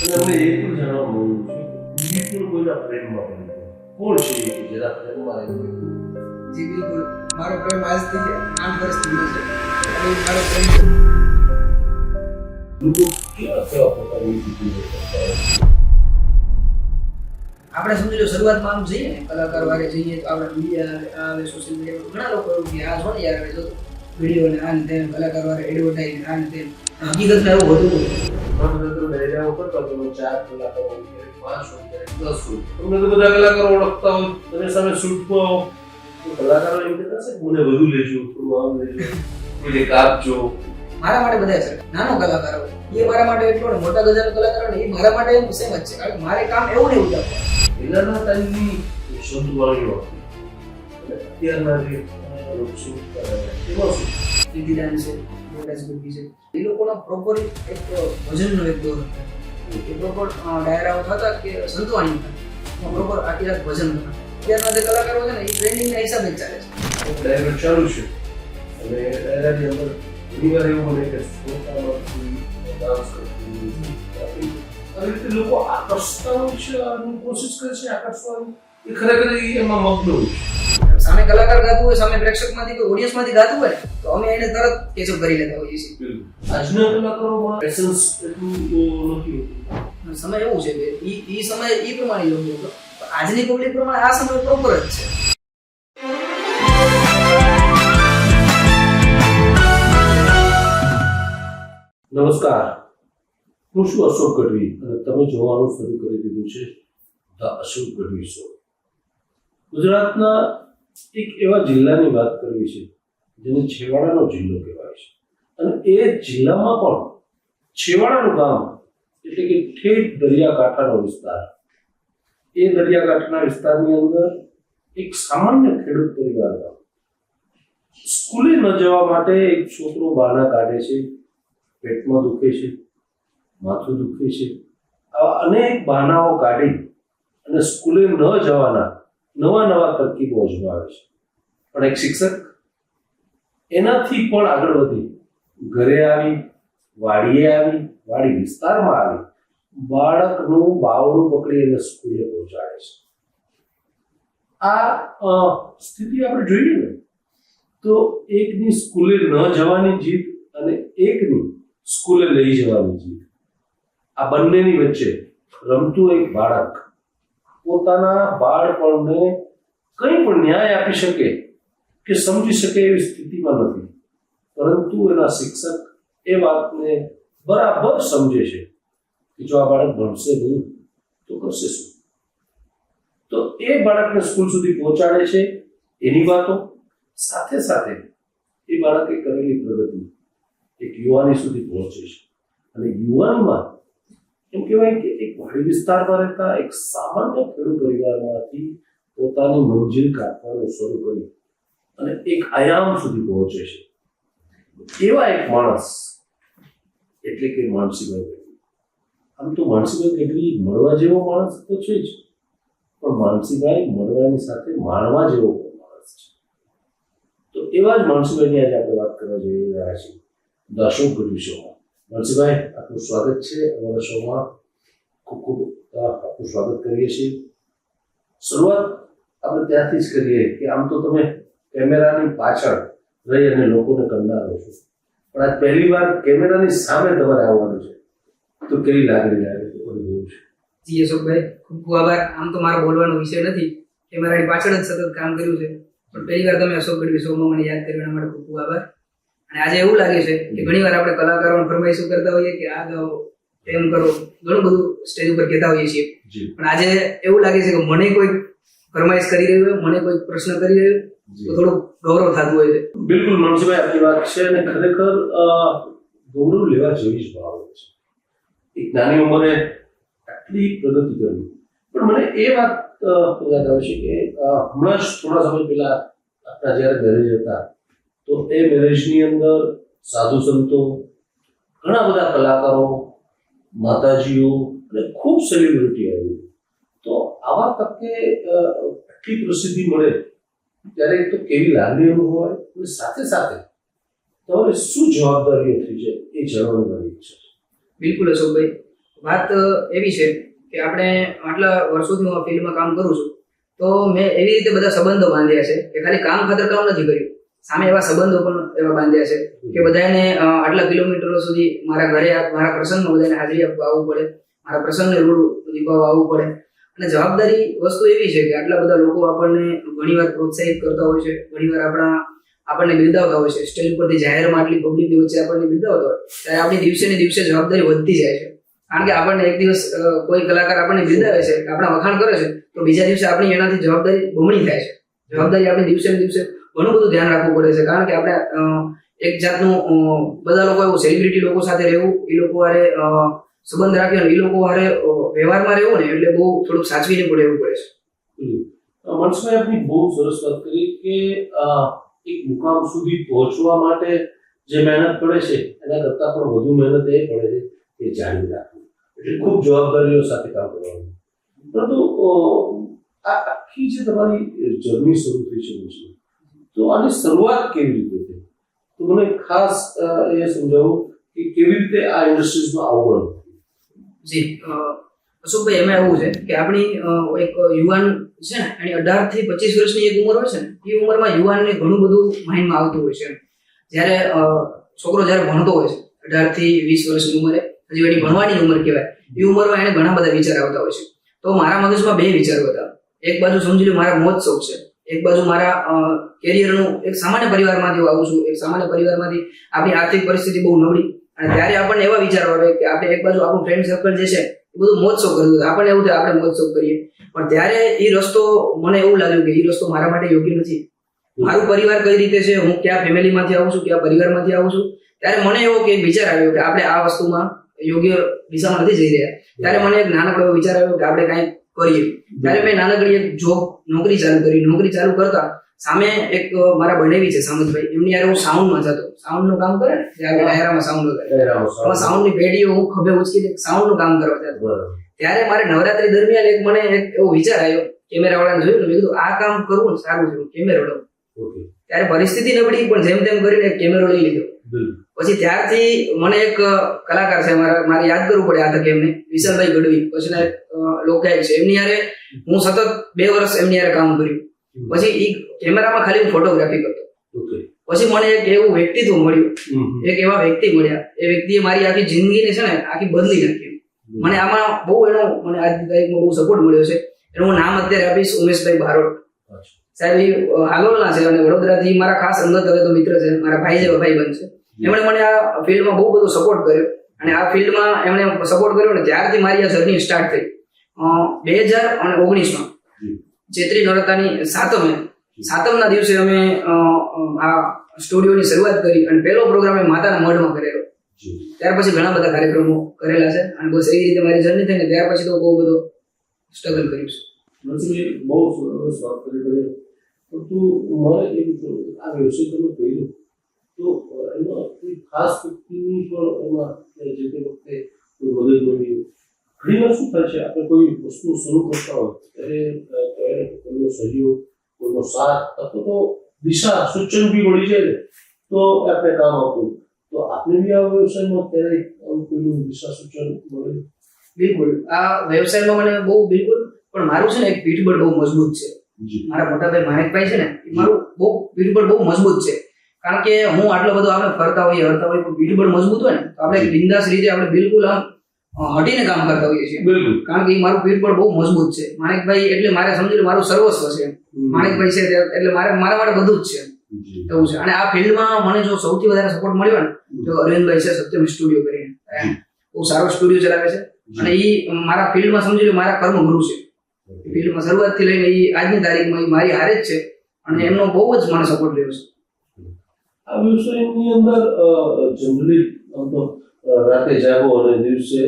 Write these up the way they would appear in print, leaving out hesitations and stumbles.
અને અમને એ પણ જાણવા મળ્યું છે બિલકુલ કોઈના પ્રેમમાં પડી ગયો. કોણ છે એ કે જેના પ્રેમમાં આવી ગયો? જી બિલકુલ, મારો પ્રેમ આજથી 8 વર્ષથી છે અને મારો પ્રેમ લોકો કેવા કેવા પ્રકારની સ્થિતિઓ કરતા હોય? આપણે સમજી લો શરૂઆતમાં આમ જઈએ ને કલાકાર વારે જઈએ તો આપણે મીડિયા આવે સોશિયલ મીડિયા ઘણા લોકો એવું કે આ છો ને યાર હવે જો વિડીયો ને આ ને તેમ કલાકાર વારે એડવર્ટાઇઝ આ ને તેમ હકીકતમાં એવું હોતું નથી. મને તો ડાયરા ઉપર તો તમે 4 કલાકારો હોય, 5 હોય, 10 હોય. તમને તો બધા કલાકારો ઓળખતા હોય, તમે સામે શૂટમાં આવો તો કલાકારો એમ કહેતા હશે કે મને વધુ લેજો, થોડું આમ લેજો, કોઈને કાપજો. મારા માટે બધા છે. નાનો કલાકાર હોય એ મારા માટે એટલો ને મોટા ગજાનો કલાકાર હોય એ મારા માટે એમ સેમ જ છે. કારણ કે મારે કામ એવું ને એવું જ આપવાનું. પહેલાના ટાઈમની શુદ્ધ વાણીઓ હતી અને અત્યારના જે લોકો શું કરે એમાં શું વિધિદાન છે, મોટા સ્કૂપી છે, એ લોકોનો પ્રોપર એક ભજનનો એક દોર હતો. એ પ્રોપર ડાયરાઓ થતા કે સંતવાણી હતા, પ્રોપર આખી રાત ભજન હતા. અત્યારના જે કલાકારો છે ને એ ટ્રેન્ડિંગના હિસાબે જ ચાલે છે. ડાયરા ચાલુ છે અને ડાયરાની અંદર ઘણી વાર એવું બને કે શ્રોતામાંથી ડાન્સ કરતું આવી રીતે લોકો આકર્ષતા હોય છે અને કોશિશ કરે છે આકર્ષવાની. એ ખરેખર એમાં મગ્ન હોય છે. સામે કલાકાર ગાતું હોય, સામે પ્રેક્ષકમાંથી કોઈ ઓડિયન્સમાંથી ગાતું હોય ને તો અમે એને તરત કેચઅપ કરી લેતા હોઈએ છીએ. આજના કલાકારોમાં પેશન્સ એટલું નથી હોતું. સમય એવું છે કે ઈ સમય ઈ પ્રમાણે યોગ્ય હતો. આજની પબ્લિક પ્રમાણે આ સમય પ્રોપર જ છે. નમસ્કાર, હું છું અશોક ગઢવી અને તમે જોવાનું શરૂ કરી દીધું છે ધ અશોક ગઢવી શો. ગુજરાતના એક એવા જિલ્લાની વાત કરવી છે જેને છેવાડાનો જિલ્લો કહેવાય છે અને એ જિલ્લામાં પણ છેવાડાનું ગામ એટલે કે ઠેઠ દરિયાકાંઠાનો વિસ્તાર. એ દરિયાકાંઠાના વિસ્તારની અંદર એક સામાન્ય ખેડૂત પરિવાર ગામ. સ્કૂલે ન જવા માટે એક છોકરો બહાના કાઢે છે, પેટમાં દુખે છે, માથું દુખે છે, આવા અનેક બહાનાઓ કાઢી અને સ્કૂલે ન જવાના નવા નવા તરકીબો અજમાવે છે. પણ એક શિક્ષક એનાથી પણ આગળ વધી ઘરે આવી, વાડીએ આવી, વાડી વિસ્તારમાં આવી બાળકનું બાવડું પકડી અને સ્કૂલે પહોંચાડે છે. આ સ્થિતિ આપણે જોઈએ ને તો એકની સ્કૂલે ન જવાની જીદ અને એકની સ્કૂલે લઈ જવાની જીદ, આ બંનેની વચ્ચે રમતું એક બાળક પોતાના બાળપણને કંઈ પણ ન્યાય આપી શકે કે સમજી શકે એવી સ્થિતિમાં નથી, પરંતુ એના શિક્ષક એ વાતને બરાબર સમજે છે કે જો આ બાળક ભણશે નહીં તો કરશે શું. તો એ બાળકને સ્કૂલ સુધી પહોંચાડે છે. એની વાતો સાથે સાથે એ બાળકે કરેલી પ્રગતિ એક યુવાની સુધી પહોંચે છે અને યુવાનીમાં એમ કહેવાય કે એક વાડી વિસ્તારમાં રહેતા એક સામાન્ય ખેડૂત પરિવારમાંથી પોતાની મંજિલ કાપવાનું શરૂ કરી અને એક આયામ સુધી પહોંચે છે. એવા એક માણસ એટલે કે માનસીભાઈ ગઢવી. આમ તો માનસીભાઈ ગઢવી મળવા જેવો માણસ તો છે જ, પણ માનસીભાઈ મળવાની સાથે માણવા જેવો માણસ છે. તો એવા જ માનસીભાઈની આજે આપણે વાત કરવા જઈ રહ્યા છીએ ધ અશોક ગઢવી શોમાં. માનસીભાઈ, આપનું સ્વાગત છે અમારા શોમાં. ખૂબ ખૂબ આપનું સ્વાગત કરીએ છીએ. શરૂઆત આપણે ત્યાંથી જ કરીએ કે આમ તો તમે કેમેરાની પાછળ રહી અને લોકોને કંડારો છો, પણ આજ પહેલી વાર કેમેરાની સામે તમારે આવવાનું છે, તો કેવી લાગણી આવે છે? જી અશોકભાઈ, ખૂબ ખૂબ આભાર. આમ તો મારો બોલવાનો વિષય નથી, કેમેરાની પાછળ જ સતત કામ કર્યું છે, પણ પહેલી વાર તમે અશોક ગઢવી શોમાં મને યાદ કર્યો એના માટે ખૂબ ખૂબ આભાર. અને આજે એવું લાગે છે કે ઘણી વાર આપણે કલાકારોને ફરમાઈશો કરતા હોઈએ કે આ ગાઓ, એમ કરો, ઘણું બધું સ્ટેજ ઉપર કહેતા હોઈએ છીએ, પણ આજે એવું લાગે છે કે મને કોઈ ફરમાઈશ કરી રહ્યું હોય, મને કોઈ પ્રશ્ન કરી રહ્યો તો થોડું ગૌરવ થતું હોય છે. બિલકુલ માનસીભાઈ, આપની વાત છે અને ખરેખર ગૌરવ લેવા જેવી જ બાબત છે. એક નાની ઉંમરે આટલી પ્રગતિ કરવી. પણ મને એ વાત યાદ આવે છે કે હમણાં જ થોડા સમય પહેલા આપણા જ્યારે મેરેજ હતા તો એ મેરેજની અંદર સાધુ સંતો, ઘણા બધા કલાકારો, માતાજીઓ અને ખૂબ સેલિબ્રિટી આવી. તો આવા તકે આટલી પ્રસિદ્ધિ મળે ત્યારે તો કેવી લાગણી અનુભવાય અને સાથે સાથે તમારે શું જવાબદારીઓ થઈ છે એ જાણવાની મારી ઈચ્છા છે. બિલકુલ અશોકભાઈ, વાત એવી છે કે આપણે આટલા વર્ષોથી હું આ ફિલ્ડમાં કામ કરું છું, તો મેં એવી રીતે બધા સંબંધો બાંધ્યા છે કે ખાલી કામ ખાતર કામ નથી કર્યું, સામે એવા સંબંધો પણ એવા બાંધ્યા છે કે બધાને આટલા કિલોમીટરો સુધી મારા ઘરે મારા પ્રસંગમાં બધાને હાજરી આપવા આવવું પડે, મારા પ્રસંગને રૂડું નિભાવવા આવવું પડે. અને જવાબદારી વસ્તુ એવી છે કે આટલા બધા લોકો આપણને ઘણીવાર પ્રોત્સાહિત કરતા હોય છે, ઘણીવાર આપણને બિરદાવતા હોય છે, સ્ટેજ ઉપરથી જાહેરમાં આટલી પબ્લિકની વચ્ચે આપણને બિરદાવતા હોય ત્યારે આપણી દિવસે ને દિવસે જવાબદારી વધતી જાય છે. કારણ કે આપણને એક દિવસ કોઈ કલાકાર આપણને બિરદાવે છે, આપણા વખાણ કરે છે, તો બીજા દિવસે આપણી એનાથી જવાબદારી બમણી થાય છે. જવાબદારી આપણે દિવસે ને દિવસે ઘણું બધું ધ્યાન રાખવું પડે છે. કારણ કે આપણે એક જાતનું બધા લોકો એવું સેલિબ્રિટી લોકો સાથે રહેવું, એ લોકો હારે સંબંધ રાખ્યો, એ લોકો હારે વ્યવહારમાં રહેવું ને એટલે બહુ થોડુંક સાચવીને પણ રહેવું પડે છે. મનસુખભાઈ, આપની બહુ સરસ વાત કરી કે એક મુકામ સુધી પહોંચવા માટે જે મહેનત પડે છે એના કરતાં પણ વધુ મહેનત એ પડે છે કે જાળવી રાખવી, એટલે ખૂબ જવાબદારીઓ સાથે કામ કરવાનું. પરંતુ આ આખી જે તમારી જર્ની શરૂ થઈ છે મુશ્કેલ, તો આની શરૂઆત કેવી રીતે થઈ? તો મને ખાસ એ સમજાવું કે કેવી રીતે આ ઇન્ડસ્ટ્રીઝમાં આવવાનું. જી અશોકભાઈ, એમાં એવું છે કે આપણી એક યુવાન છે ને, એની 18 થી 25 વર્ષની એક ઉંમર હોય છે ને, એ ઉંમરમાં યુવાનને ઘણું બધું માઇન્ડમાં આવતું હોય છે. જ્યારે છોકરો જ્યારે ભણતો હોય છે 18 થી 20 વર્ષની ઉંમરે, હજી એની ભણવાની ઉંમર કહેવાય, એ ઉંમરમાં એને ઘણા બધા વિચાર આવતા હોય છે. તો મારા મગજમાં બે વિચારો હતા. એક બાજુ સમજી લો મારા મોજ શોખ છે, એક બાજુ મારા કેરિયરનું, એક સામાન્ય પરિવારમાંથી આવું છું, એક સામાન્ય પરિવારમાંથી આપણી આર્થિક પરિસ્થિતિ બહુ નબળી, અને ત્યારે આપણને એવા વિચારો આવે કે આપણે એક બાજુ આપણું ફ્રેન્ડ સર્કલ જે છે એ બધું મોજ શોખ કરતું હતું, આપણને એવું થાય આપણે મોજ શોખ કરીએ, પણ ત્યારે એ રસ્તો મને એવું લાગ્યું કે એ રસ્તો મારા માટે યોગ્ય નથી. મારું પરિવાર કઈ રીતે છે, હું કયા ફેમિલીમાંથી આવું છું, કયા પરિવારમાંથી આવું છું, ત્યારે મને એવો કે વિચાર આવ્યો કે આપણે આ વસ્તુમાં યોગ્ય દિશામાં નથી જઈ રહ્યા. ત્યારે મને એક નાનકડો એવો વિચાર આવ્યો કે આપણે કાંઈક કરીએ. ત્યારે મેં નાનકડી એક નોકરી ચાલુ કરી. નોકરી ચાલુ કરતા સામે એક મારા બનેવી છે સામંતભાઈ, એમની યાર હું સાઉન્ડમાં જતો, સાઉન્ડનું કામ કરે ને, જે આપણે ડાયરામાં સાઉન્ડ વગાડે, સાઉન્ડની પેઢીઓ હું ખભે ઉચકીને સાઉન્ડનું કામ કરવા જતો. ત્યારે મારે નવરાત્રી દરમિયાન મને એક એવો વિચાર આવ્યો, કેમેરા વાળાને જોયું ને, મેં કીધું આ કામ કરવું ને સારું છે, કેમેરો લઉં. ત્યારે પરિસ્થિતિ નબળી, પણ જેમ તેમ કરીને કેમેરો લઈ લીધો. પછી ત્યારથી મને એક કલાકાર છે મારે યાદ કરવું પડે આ તકે એમને, વિશાલભાઈ ગઢવી, પછીના એક લોકગાયક છે, એમની યારે હું સતત 2 વર્ષ એમની યારે કામ કર્યું. પછી એ કેમેરામાં ખાલી હું ફોટોગ્રાફી કરતો. પછી મને એક એવું વ્યક્તિત્વ મળ્યું, એક એવા વ્યક્તિ મળ્યા, એ વ્યક્તિએ મારી આખી જિંદગીને છે ને આખી બદલી નાખી. મને આમાં બહુ મને આજની તારીખમાં બહુ સપોર્ટ મળ્યો છે. એનું હું નામ અત્યારે આપીશ, ઉમેશભાઈ બારોટ સાહેબ. એ હાલોલના છે અને વડોદરાથી મારા ખાસ અંગત હવે તો મિત્ર છે, મારા ભાઈ જેવા ભાઈબંધ છે. એમણે મને આ ફિલ્ડમાં બહુ બધો સપોર્ટ કર્યો, અને આ ફિલ્ડમાં એમણે સપોર્ટ કર્યો ને ત્યારથી મારી આ જર્ની સ્ટાર્ટ થઈ. 2019માં ચૈત્રી નવરાત્રાની સાતમના દિવસે અમે આ સ્ટુડિયોની શરૂઆત કરી, અને પહેલો પ્રોગ્રામ એ માતાના મઢમાં કરેલો. ત્યાર પછી ઘણા બધા કાર્યક્રમો કરેલા છે, અને બસ એવી રીતે મારી જર્ની થઈ ને ત્યાર પછી તો બહુ બધો સ્ટ્રગલ કર્યું છે. બહુ સરસ વાત કરી. પરંતુ મારે એમ આ વ્યવસાય તમે કર્યો તો એમાં કોઈ ખાસ વ્યક્તિની પણ એમાં જે તે વખતે કોઈ મદદ મળી? ઘણીવાર શું થાય છે, આપણે કોઈ વસ્તુ શરૂ કરતા હોય ત્યારે કોઈનો સહયોગ, કોઈનો સાથ અથવા તો દિશા સૂચન બી મળી જાય ને તો આપણે કામ આપવું. તો આપણે બી આ વ્યવસાયમાં અત્યારે કોઈનું દિશા સૂચન મળે? બિલકુલ, આ વ્યવસાયમાં મને બહુ બિલકુલ, પણ મારું છે ને એક પીઠબળ બહુ મજબૂત છે. મારા મોટાભાઈ માણેકભાઈ છે ને, એ મારું બહુ પીઠબળ બહુ મજબૂત છે. કારણ કે હું આટલો બધો આપણે ફરતા હોઈએ પણ પીઠબળ મજબૂત હોય ને તો આપણે બિંદાસ રીતે આપણે બિલકુલ આમ હટીને કામ કરતા હોઈએ છીએ. કારણ કે એ મારું પીઠબળ બહુ મજબૂત છે. માણેકભાઈ એટલે મારે સમજી લો મારું સર્વસ્વ છે. માણેકભાઈ છે એટલે મારા માટે બધું જ છે એવું છે. અને આ ફિલ્ડમાં મને જો સૌથી વધારે સપોર્ટ મળ્યો ને તો અરવિંદભાઈ છે, સત્યમ સ્ટુડિયો કરીને, બહુ સારો સ્ટુડિયો ચલાવે છે, અને એ મારા ફિલ્ડમાં સમજી લો મારા કર્મગુરુ છે. ફિલ્ડમાં શરૂઆતથી લઈને એ આજની તારીખમાં મારી હારે જ છે, અને એમનો બહુ જ મને સપોર્ટ રહ્યો છે. આ વ્યવસાયની અંદર જનરલી રાતે જાગો અને દિવસે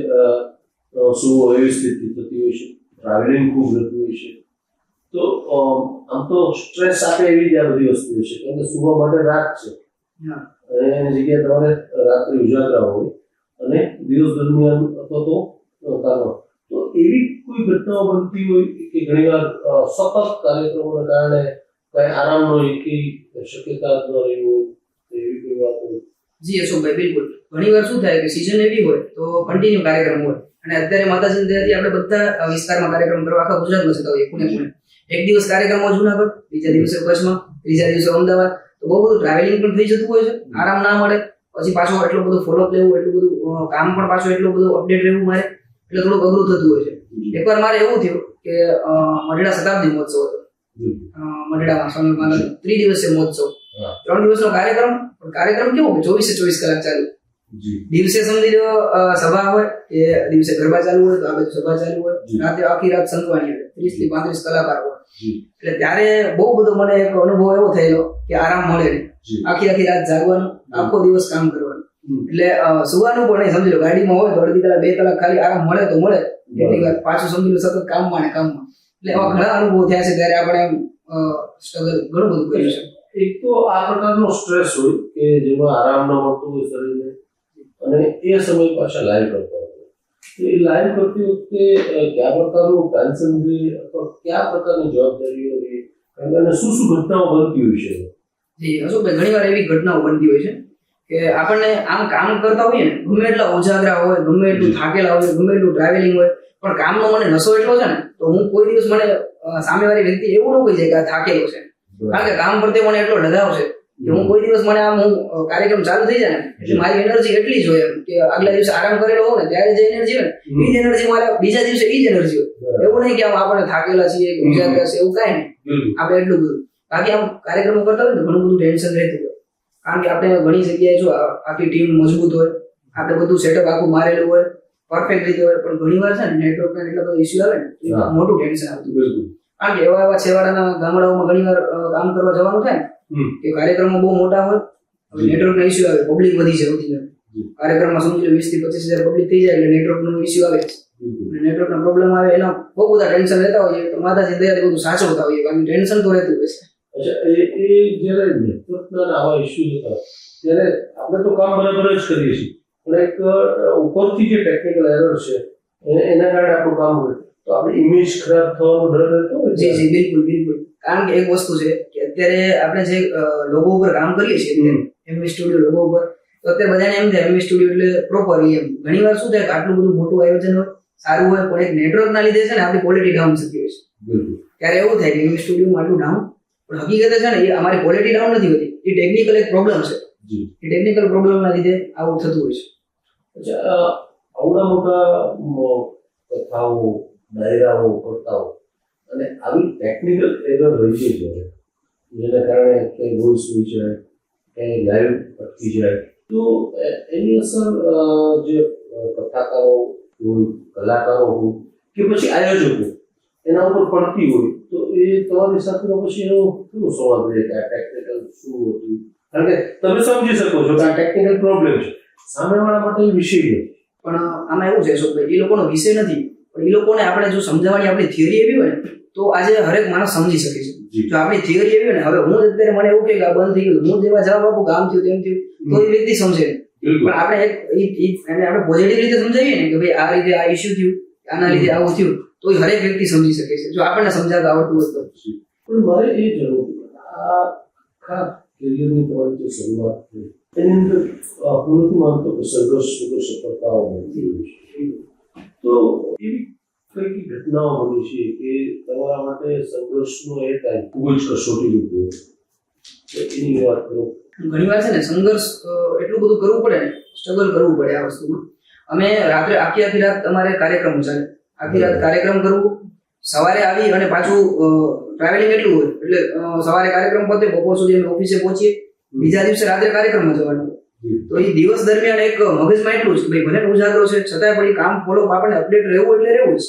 સુવો એવી સ્થિતિ થતી હોય છે, ટ્રાવેલિંગ ખૂબ રહેતું હોય છે. તો આમ તો સ્ટ્રેસ આપે એવી જ આ બધી વસ્તુ છે, કારણ કે સુવા માટે રાત છે, એની જગ્યાએ તમારે રાત્રે ઉજાગરા હોય અને દિવસ દરમિયાન અથવા તો કામ. તો એવી કોઈ ઘટનાઓ બનતી હોય કે ઘણીવાર સતત કાર્યક્રમોના કારણે કઈ આરામનો એકી શક્યતા ન રહી હોય, એવી કોઈ વાત હોય? જી અશોકભાઈ, બિલકુલ. ઘણીવાર શું થાય કે સીઝન એવી હોય તો કન્ટિન્યુ કાર્યક્રમ હોય, અને અત્યારે માતાજીની દયાથી આપણે બધા વિસ્તારમાં કાર્યક્રમ કરવા આખા ગુજરાતમાં જતા હોઈએ, પુણે. એક દિવસ કાર્યક્રમ હોય જુનાગઢ, બીજા દિવસે કચ્છમાં, ત્રીજા દિવસે અમદાવાદ. તો બહુ બધું ટ્રાવેલિંગ પણ થઈ જતું હોય છે, આરામ ના મળે, પછી પાછું એટલું બધું ફોલોઅપ લેવું, એટલું બધું કામ પણ પાછું એટલું બધું અપડેટ રહેવું મારે, એટલે થોડુંક અઘરું થતું હોય છે. એકવાર મારે એવું થયું કે મઢડા શતાબ્દી મહોત્સવ હતો, મઢડામાં સ્વામી મહારાજ 3 દિવસીય મહોત્સવ, 3 દિવસનો કાર્યક્રમ. કાર્યક્રમ કેવો કે 24 કલાક ચાલુ. દિવસે સમજી લો સભા હોય, કે દિવસે ગરબા ચાલુ હોય તો આ બાજુ સભા ચાલુ હોય, રાતે આખી રાત સંતવાણી આવે, 30 થી 35 કલાકાર હોય. એટલે ત્યારે બહુ બધો મને એક અનુભવ એવો થયેલો કે આરામ મળે નહીં, આખી રાત જાગવાનું, આખો દિવસ કામ કરવાનું. એટલે સુવાનું પણ નહીં, સમજી લો ગાડીમાં હોય તો અડધી કલાક 2 કલાક ખાલી આરામ મળે તો મળે, એટલી વાર પાછું સમજી લો સતત કામમાં ને કામમાં. એટલે એવા ઘણા અનુભવ થયા છે, ત્યારે આપણે સ્ટ્રગલ ઘણું બધું કર્યું છે. એક તો આ પ્રકારનો સ્ટ્રેસ હોય કે જેમાં આરામ ન મળતો હોય શરીરને, અને એ સમય પાછા લાઈવ કરતા હોય. એ લાઈવ કરતી વખતે કયા પ્રકારનું ટેન્શન રહે અથવા કયા પ્રકારની જવાબદારીઓ રહે, અને શું ઘટનાઓ બનતી હોય છે? જી અશોકભાઈ, ઘણી વાર એવી ઘટનાઓ બનતી હોય છે કે આપણને આમ કામ કરતા હોઈએ ને, ગમે એટલા ઉજાગરા હોય, ગમે એટલું થાકેલા હોય, ગમે એટલું ટ્રાવેલિંગ હોય, પણ કામનો મને નશો એટલો છે ને, તો હું કોઈ દિવસ મને સામેવાળી વ્યક્તિ એવું ન કહી જાય કે આ થાકેલો છે, કારણ કે કામ પ્રત્યે મને એટલો લગાવ છે કે હું કોઈ દિવસ મને આમ કાર્યક્રમ ચાલુ થઈ જાય ને એટલે મારી એનર્જી એટલી જ હોય કે આગલા દિવસે આરામ કરેલો હોય ને ત્યારે જે એનર્જી હોય ને એ જ એનર્જી મારે બીજા દિવસે એ જ એનર્જી હોય. એવું નહીં કે આમ આપણે થાકેલા છીએ કે ઉજાગરા છે, એવું કાંઈ નહીં. આપણે એટલું બધું બાકી આમ કાર્યક્રમો કરતા હોય ને ઘણું બધું ટેન્શન રહેતું હોય, કારણ કે આપણે ઘણી જગ્યાએ જો આખી ટીમ મજબૂત હોય, આપણે બધું સેટઅપ આખું મારેલું હોય, પરફેક્ટ રીતે હોય, પણ ઘણી વાર છે ને નેટવર્કના એટલા બધા ઇસ્યુ આવે ને મોટું ટેન્શન આવતું હોય. કારણ કે એવા છેવાડાના ગામડાઓમાં ઘણી વાર કામ કરવા જવાનું થાય ને કે કાર્યક્રમો બહુ મોટા હોય, નેટવર્કના ઇસ્યુ આવે, પબ્લિક વધી છે, કાર્યક્રમમાં સમજી લો 20 થી 25,000 પબ્લિક થઈ જાય એટલે નેટવર્કનો ઇસ્યુ આવે, નેટવર્કના પ્રોબ્લેમ આવે, એના બહુ બધા ટેન્શન રહેતા હોય તો માતાજી દયાથી બધું સાચવતા હોઈએ, બાકી ટેન્શન તો રહેતું હોય છે. અચ્છા, એ જ્યારે નેટવર્કના આવા ઇસ્યુ હતા ત્યારે આપણે તો કામ બરાબર જ કરીએ છીએ, પણ એક ઉપરથી જે ટેકનિકલ એરર છે એના કારણે આપણું કામ હોય તો આપણી ઇમેજ ખરાબ થવાનો ડર રહેતો હોય. જી જી, બિલકુલ. કારણ કે એક વસ્તુ છે કે અત્યારે આપણે જે લોગો ઉપર કામ કરીએ છીએ, એમવી સ્ટુડિયો લોગો ઉપર, તો અત્યારે બધાને એમ થાય એમવી સ્ટુડિયો એટલે પ્રોપરલી એમ. ઘણી વાર શું થાય કે આટલું બધું મોટું આયોજન હોય, સારું હોય, પણ એક નેટવર્કના લીધે છે ને આપણી ક્વોલિટી ડાઉન થતી હોય છે. ત્યારે એવું થાય કે એમવી સ્ટુડિયોમાં આટલું ડાઉન, પણ હકીકતે છે ને એ અમારી ક્વોલિટી ડાઉન નથી હોતી, એ ટેકનિકલ એક પ્રોબ્લેમ છે. એ ટેકનિકલ પ્રોબ્લેમના લીધે આવું થતું હોય છે. અચ્છા, આવડા મોટા કથાઓ ડાયરાઓ કરતાઓ અને આવી ટેકનિકલ એરર રહી છે જેના કારણે કંઈ વોઇસ હોઈ જાય, કંઈ લાઈવ અટકી જાય, તો એની અસર જે કથાકારો હોય, કલાકારો હોય કે પછી આયોજકો એના ઉપર પડતી હોય, તો એ તમારી સાથેનો પછી એનો કેવો સંવાદ રહે કે આ ટેકનિકલ શું હતું? કારણ કે તમે સમજી શકો છો કે આ ટેકનિકલ પ્રોબ્લેમ છે, સામેવાળા માટે એ વિષય નથી. પણ આમાં એવું છે અશોકભાઈ, એ લોકોનો વિષય નથી, પણ એ લોકોને આપણે જો સમજાવવાની આપણી થિયરી એવી હોય ને તો આજે હરેક માણસ સમજી શકે છે. જો આપણી થિયરી એવી હોય ને, હવે હું અત્યારે મને એવું કે આ બંધ થઈ ગયું, હું જેવા જવાબ આપું કામ થયું તેમ થયું, તો એ વ્યક્તિ સમજે. પણ આપણે આપણે પોઝિટિવ રીતે સમજાવીએ ને કે ભાઈ આ રીતે આ ઇસ્યુ થયું, આના લીધે આવું થયું, તો એ હરેક વ્યક્તિ સમજી શકે છે જો આપણને સમજાવતા આવડતું હોય તો. પણ મારે એ જણાવવું આ આખા કેરિયરની તમારી જે શરૂઆત થઈ એની અંદર હું નથી માનતો કે સંઘર્ષ સફળતાઓ મળતી હોય છે, તો એવી કઈ ઘટનાઓ બની છે કે તમારા માટે સંઘર્ષનો એ ટાઈમ ખૂબ જ કસોટીનું હતું, એની વાત કરો. ઘણી વાર છે ને સંઘર્ષ એટલું બધું કરવું પડે ને, સ્ટ્રગલ કરવું પડે આ વસ્તુમાં. અમે રાત્રે આખી રાત અમારે કાર્યક્રમ ચાલે, આખી રાત કાર્યક્રમ કરવું, સવારે આવી અને પાછું ટ્રાવેલિંગ એટલું હોય એટલે સવારે કાર્યક્રમ પતે, બપોર સુધી અમે ઓફિસે પહોંચીએ, બીજા દિવસે રાત્રે કાર્યક્રમમાં જવાનું. તો એ દિવસ દરમિયાન એક મગજમાં એટલું જ ભાઈ ભલે ઉજાગરો છે છતાંય પણ એ કામ ફોલો આપણને અપડેટ રહેવું એટલે રહેવું જ.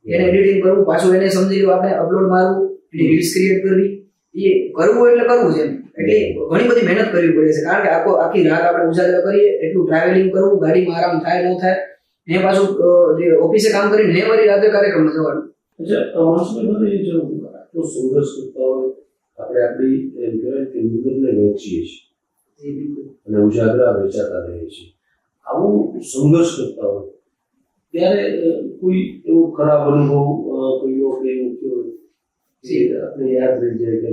એને એડિટિંગ કરવું, પાછું એને સમજી લો આપણે અપલોડ મારવું, એની રીલ્સ ક્રિએટ કરવી, એ કરવું એટલે કરવું છે. એટલે ઘણી બધી મહેનત કરવી પડે છે, કારણ કે આખી રાત આપણે ઉજાગરા કરીએ, એટલું ટ્રાવેલિંગ કરવું, ગાડીમાં આરામ થાય ન થાય, ને પાછું ઓફિસે કામ કરીને ને વળી રાત્રે કાર્યક્રમમાં જવાનું. માણસને એ જો આટલો સંઘર્ષ કરતા હોય, આપણે આપણી એમ કહેવાય કે નિંદરને વહેંચીએ છીએ અને ઉજાગરા વેચાતા રહીએ છીએ, આવું સંઘર્ષ કરતા હોય ત્યારે કોઈ એવો ખરાબ અનુભવ કોઈનો કે એવું થયો જે આપણે યાદ રહી જાય કે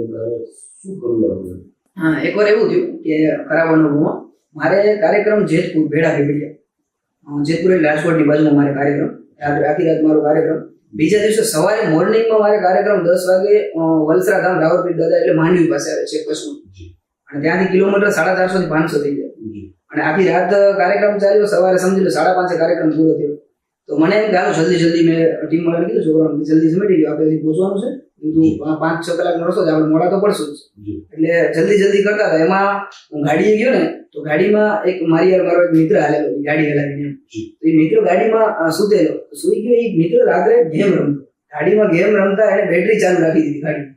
શું કરવું આપણે? હા, એકવાર એવું થયું કે ખરાબ અનુભવમાં મારે કાર્યક્રમ જેતપુર ભેડા કેવડિયા જેતપુર એટલે રાજકોટની બાજુમાં મારે કાર્યક્રમ આખી રાત મારો કાર્યક્રમ. બીજા દિવસે સવારે મોર્નિંગમાં મારે કાર્યક્રમ 10 વાગે વલસરા ધામ રાવરપીર દાદા એટલે માંડવી પાસે આવે છે કચ્છમાં, અને ત્યાંથી કિલોમીટર 450 થી 500 થઈ જાય. અને આખી રાત કાર્યક્રમ ચાલ્યો. સવારે સમજી લો 5:30 કાર્યક્રમ પૂરો થયો. તો મને એમ કે હાલો જલ્દી મેં ટીમ વાળાને કીધું છોકરાઓને જલ્દી સમેટી લો, આપણે પહોંચવાનું છે, કીધું 5-6 કલાકનો રસ્તો છે, આપણે મોડા તો પડશું જ. એટલે જલ્દી કરતા હતા. એમાં હું ગાડીએ ગયો ને, તો ગાડીમાં એક મારો એક મિત્ર હાલેલો, ગાડી હલાવીને એમ. તો એ મિત્ર ગાડીમાં સુતેલો, સુઈ ગયો. એ મિત્ર રાત્રે ગેમ રમતો, ગાડીમાં ગેમ રમતા એને બેટરી ચાલુ રાખી દીધી ગાડી.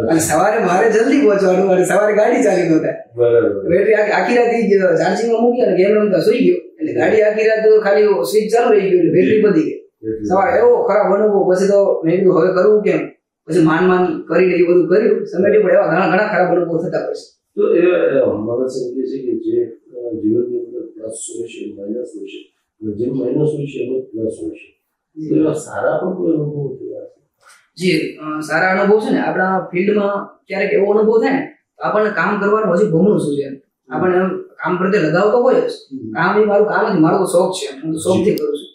અને સવારે મારે જલ્દી પહોંચવાનું, અને સવારે ગાડી ચાલી નહોતા, બેટરી આખી રાત ચાર્જિંગમાં મૂકી અને ગેમ રમતા સુઈ ગયો. એટલે ગાડી આખી રાત ખાલી સ્વિચ ચાલુ રહી ગયું, એટલે બેટરી પતી ગઈ. સવારે એવો ખરાબ અનુભવ. પછી તો મેં કીધું હવે કરવું કેમ, પછી માન કરીને એ બધું કર્યું, સમેટી. પણ એવા ઘણા ખરાબ અનુભવ થતા પછી. તો એ માણસ એમ કહે છે કે જે જીવનની અંદર પ્લસ હોય છે, માઇનસ હોય છે, અને જેમ માઇનસ હોય છે એમાં પ્લસ હોય છે. તો એવા સારા પણ કોઈ અનુભવ થયા છે? જી, સારા અનુભવ છે ને, આપણા ફિલ્ડમાં ક્યારેક એવો અનુભવ થાય ને, તો આપણને કામ કરવાનું હજી બમણું શું છે. આપણને કામ પ્રત્યે લગાવ તો હોય જ. કામ એ મારું કામ નથી, મારો તો શોખ છે, હું તો શોખથી કરું છું.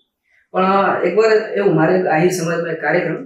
પણ એકવાર એવું, મારે આહિર સમાજમાં એક કાર્યક્રમ,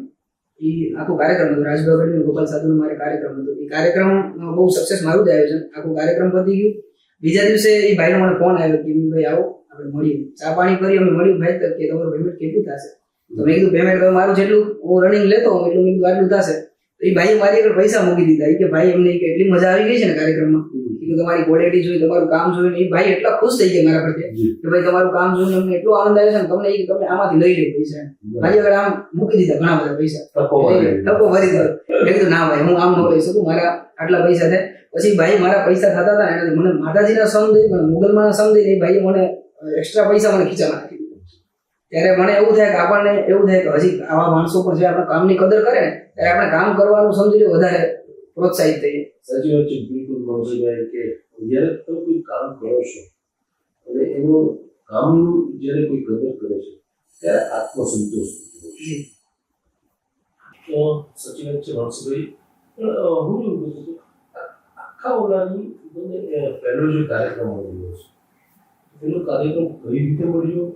એ આખો કાર્યક્રમ હતો રાજભાઈ ગોપાલ સાધુનો મારે કાર્યક્રમ હતો. એ કાર્યક્રમ બહુ સક્સેસ મારું જ આયોજન. આખું કાર્યક્રમ પતી ગયું. બીજા દિવસે એ ભાઈનો મને ફોન આવ્યો કે ભાઈ આવો આપણે મળીએ, ચા પાણી કરી. અમે મળ્યું. ભાઈ કે તમારું પેમેન્ટ કેટલું થશે? તો મેં કીધું પેમેન્ટ મારું જેટલું હું રનિંગ લેતો હોઉં એટલું મેં કીધું આટલું થશે. તો એ ભાઈ મારી આગળ પૈસા મૂકી દીધા. એ કે ભાઈ એમને એટલી મજા આવી ગઈ છે ને કાર્યક્રમમાં, કે તમારી ક્વોલિટી જોઈ, તમારું કામ જોઈને એ ભાઈ એટલા ખુશ થઈ ગયા મારા પ્રત્યે કે ભાઈ તમારું કામ જોઈને અમને એટલો આનંદ આવ્યો છે ને, તમને તમે આમાંથી લઈ લો પૈસા. મારી આગળ આમ મૂકી દીધા ઘણા બધા પૈસા, ટકો ભરી દીધો. મેં કીધું ના ભાઈ, હું આમ ન લઈ શકું, મારા આટલા પૈસા થાય. પછી ભાઈ મારા પૈસા થતા હતા ને, મને માતાજીના સમ દઈ, મને મુગલમાં સમ દઈ, એ ભાઈએ મને એક્સ્ટ્રા પૈસા મને ખીચામાં નાખી. ત્યારે મને એવું થાય કે આપણને એવું થાય કે હજી આવા માણસો પણ જે આપણા કામની કદર કરે ને, ત્યારે આપણે કામ કરવાનું સમજી લો વધારે પ્રોત્સાહિત થઈએ. સાચી વાત છે, બિલકુલ મનસુખભાઈ, કે જ્યારે તમે કોઈ કામ કરો છો અને એનું કામનું જ્યારે કોઈ કદર કરે છે ત્યારે આત્મસંતોષ થતો હોય છે. તો સાચી વાત છે મનસુખભાઈ. પણ હું એવું કહું છું, આખા ઓલાની મને પહેલો જે કાર્યક્રમ મળ્યો છે, પેલો કાર્યક્રમ કઈ રીતે મળ્યો,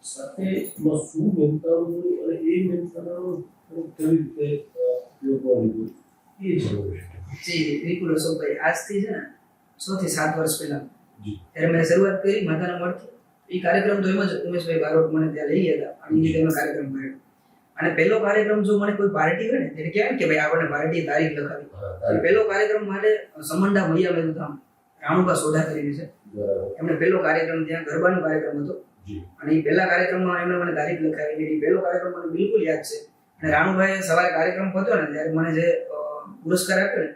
સાથે એમાં શું મહેનતાણું મળ્યું, અને એ મહેનતાણાનું કેવી રીતે ઉપયોગમાં લીધું, એ જરૂર છે. જી બિલકુલ અશોકભાઈ. આજથી છે ને 6 થી 7 વર્ષ પહેલા ત્યારે મેં શરૂઆત કરી માતાના મળતી. એ કાર્યક્રમ તો એમ જ ઉમેશભાઈ બારોટ મને ત્યાં લઈ ગયા હતા, અને એ રીતે મેં કાર્યક્રમ કર્યો. અને પહેલો કાર્યક્રમ જો મને કોઈ પાર્ટી હોય ને, એટલે કહેવાય કે ભાઈ આપણને પાર્ટી તારીખ લખાવી. પહેલો કાર્યક્રમ માટે સમંડા મૈયા મેં ધામ રાણુબા સોઢા કરીને છે, એમણે પહેલો કાર્યક્રમ ત્યાં ગરબાનો કાર્યક્રમ હતો. અને એ પહેલા કાર્યક્રમમાં એમણે મને તારીખ લખાવી. એ પહેલો કાર્યક્રમ મને બિલકુલ યાદ છે. અને રાણુભાઈએ સવારે કાર્યક્રમ પત્યો ને, ત્યારે મને જે પુરસ્કાર આપ્યો ને,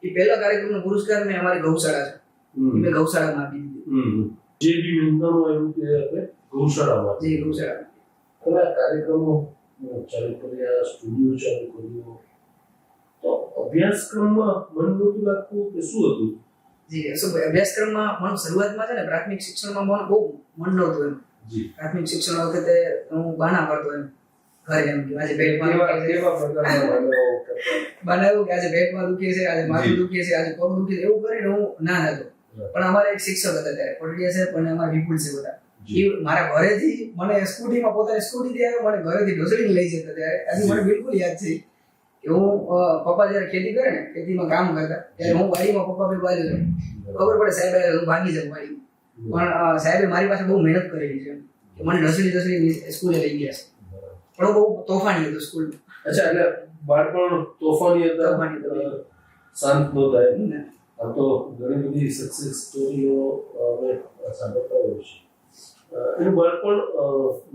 એ પહેલા કાર્યક્રમનો પુરસ્કાર મેં અમારી ગૌશાળા છે, મેં ગૌશાળામાં આપી દીધી. જે બી મહેનતાણું આવ્યું તે આપણે ગૌશાળામાં. જી, ગૌશાળા. તમે આ કાર્યક્રમો ચાલુ કર્યા, સ્ટુડિયો ચાલુ કર્યો, તો અભ્યાસક્રમમાં મન નહોતું લાગતું કે શું હતું? જી અશોકભાઈ, અભ્યાસક્રમમાં મને શરૂઆતમાં છે ને પ્રાથમિક શિક્ષણમાં મને બહુ મન નહોતું એમ. જી. પ્રાથમિક શિક્ષણ વખતે હું બાના કરતો એમ ઘરે, એમ કે આજે પેટમાં બનાવ્યું કે આજે પેટમાં દુખે છે, આજે માથું દુખે છે, આજે પગ દુખે છે, એવું કરીને હું ના હતો. પણ અમારે એક શિક્ષક હતા ત્યારે, કોટડિયા છે, પણ અમારા વિપુલ છે બધા. એ મારા ઘરેથી મને સ્કૂટીમાં, પોતાની સ્કૂટીથી આવ્યો, મને ઘરેથી ઢોસડીને લઈ જતા. ત્યારે આજે મને બિલકુલ યાદ છે કે હું પપ્પા જયારે ખેતી કરે ને, ખેતીમાં કામ કરતા, ત્યારે હું વાડીમાં પપ્પા બે બાજુ છું. ખબર પડે સાહેબ હું ભાગી જાઉં વાડીમાં, પણ સાહેબે મારી પાસે બહુ મહેનત કરેલી છે કે મને ઢસડી સ્કૂલે લઈ ગયા છે. પણ હું બહુ તોફાની હતો સ્કૂલમાં. અચ્છા, એટલે બાળપણ તોફાની હતા, શાંત નહોતા. આમ તો ઘણી બધી સક્સેસ સ્ટોરીઓ અમે સાંભળતા હોય છે. એનું બાળપણ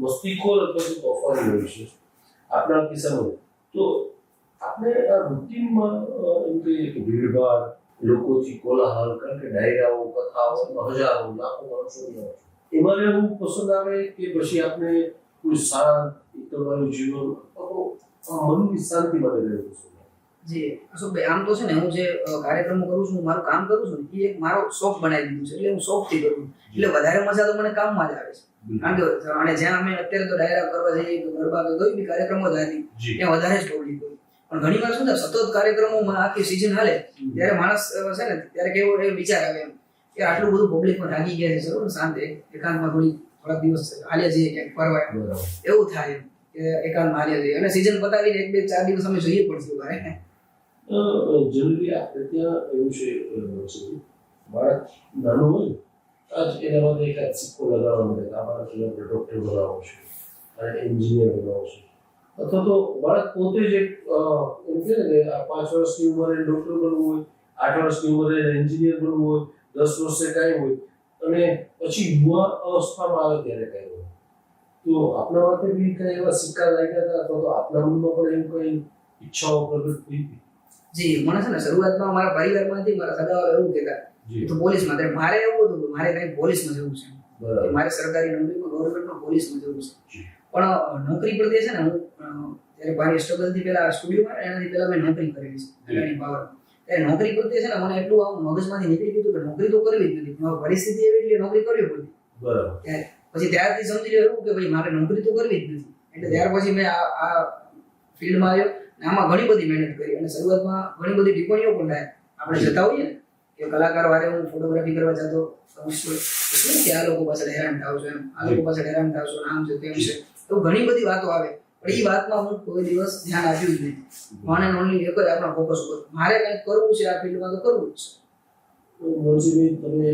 મસ્તીખોર અથવા તોફાની હોય છે આપણા કિસ્સામાં. તો આપણે આ રૂટીનમાં એમ કહીએ કે ભીડભાડ, લોકોથી કોલાહલ, કારણ કે ડાયરાઓ, કથાઓ, હજારો લાખો માણસો એમાં રહેવું પસંદ આવે કે પછી આપણે કોઈ શાંત એકલવાયું જીવન અથવા મનની શાંતિ માટે રહેવું પસંદ આવે? જી અશોકભાઈ, આમ તો છે ને હું જે કાર્યક્રમો કરું છું, મારું કામ કરું છું ને, એ એક મારો શોખ બનાવી દીધું છે. એટલે હું શોખથી કરું છું. એટલે વધારે મજા તો મને કામમાં જ આવે છે. કારણ કે અને જ્યાં અમે અત્યારે તો ડાયરા કરવા જઈએ તો ગરબા કે કોઈ બી કાર્યક્રમો થાય ત્યાં વધારે જ પબ્લિક હોય. પણ ઘણી વાર શું થાય, સતત કાર્યક્રમોમાં આખી સિઝન હાલે ત્યારે માણસ છે ને, ત્યારે કેવો એ વિચાર આવે એમ કે આટલું બધું પબ્લિકમાં લાગી ગયા છે, ચલો ને શાંત એકાંતમાં થોડાક દિવસ હાલ્યા જઈએ ક્યાંક ફરવા, એવું થાય કે એકાંતમાં હાલ્યા જઈએ અને સિઝન પતાવીને 1-2-4 દિવસ અમે જોઈએ પડશે બહાર. જનરલી આપણે ત્યાં એવું છે, બાળક નાનું હોય આજ એના માટે એક સિક્કો લગાવવા માટે આ બાળકને ડોક્ટર બનાવવો છે અને એન્જિનિયર બનાવવો છે, અથવા તો બાળક પોતે જ એક એમ કહે ને કે આ 5 વર્ષની ઉંમરે ડોક્ટર બનવું હોય, 8 વર્ષની ઉંમરે એન્જિનિયર બનવું હોય, 10 વર્ષે કાંઈ હોય અને પછી યુવા અવસ્થામાં આવે ત્યારે કાંઈ હોય. તો આપણા માટે બી કંઈ એવા સિક્કા લાગ્યા હતા અથવા તો આપણા મનમાં પણ એવું કંઈ ઈચ્છાઓ પ્રગટ થઈ હતી? જી, મને છે ને શરૂઆતમાં મારા પરિવારમાંથી મારા સગાવાલા એવું કહેતા તો પોલીસમાં, ત્યારે મારે એવું હતું કે મારે કંઈક પોલીસમાં જવું છે, કે મારે સરકારી નોકરીમાં ગવર્મેન્ટમાં પોલીસમાં જવું છે. પણ નોકરી પ્રત્યે છે ને હું ત્યારે મારી સ્ટ્રગલથી પહેલા સ્ટુડિયોમાં એનાથી પહેલા મેં નોકરી કરેલી છે અદાણી પાવર. ત્યારે નોકરી પ્રત્યે છે ને મને એટલું આમ મગજમાંથી નીકળી ગયું કે નોકરી તો કરવી જ નથી, પરિસ્થિતિ એવી એટલે નોકરી કરવી પડી. બરાબર. પછી ત્યારથી સમજી લો એવું કે ભાઈ મારે નોકરી તો કરવી જ નથી. એટલે ત્યાર પછી મેં આ ફિલ્ડમાં આવ્યો અને આમાં ઘણી બધી મહેનત કરી અને શરૂઆતમાં ઘણી બધી ટિપ્પણીઓ પણ થાય. આપણે જતા હોઈએ ને કે કલાકાર વારે હું ફોટોગ્રાફી કરવા જતો શું કે આ લોકો પાછળ હેરાન થાવ છો, એમ આ લોકો પાછળ હેરાન થાવ છો, આમ છે તેમ છે, તો ઘણી બધી વાતો આવે. પણ એ વાતમાં હું કોઈ દિવસ ધ્યાન આપ્યું જ નહીં. વન એન્ડ ઓનલી એક જ આપણા ફોકસ ઉપર મારે કંઈક કરવું છે આ ફિલ્ડમાં તો કરવું જ છે. મોનસીભાઈ, તમે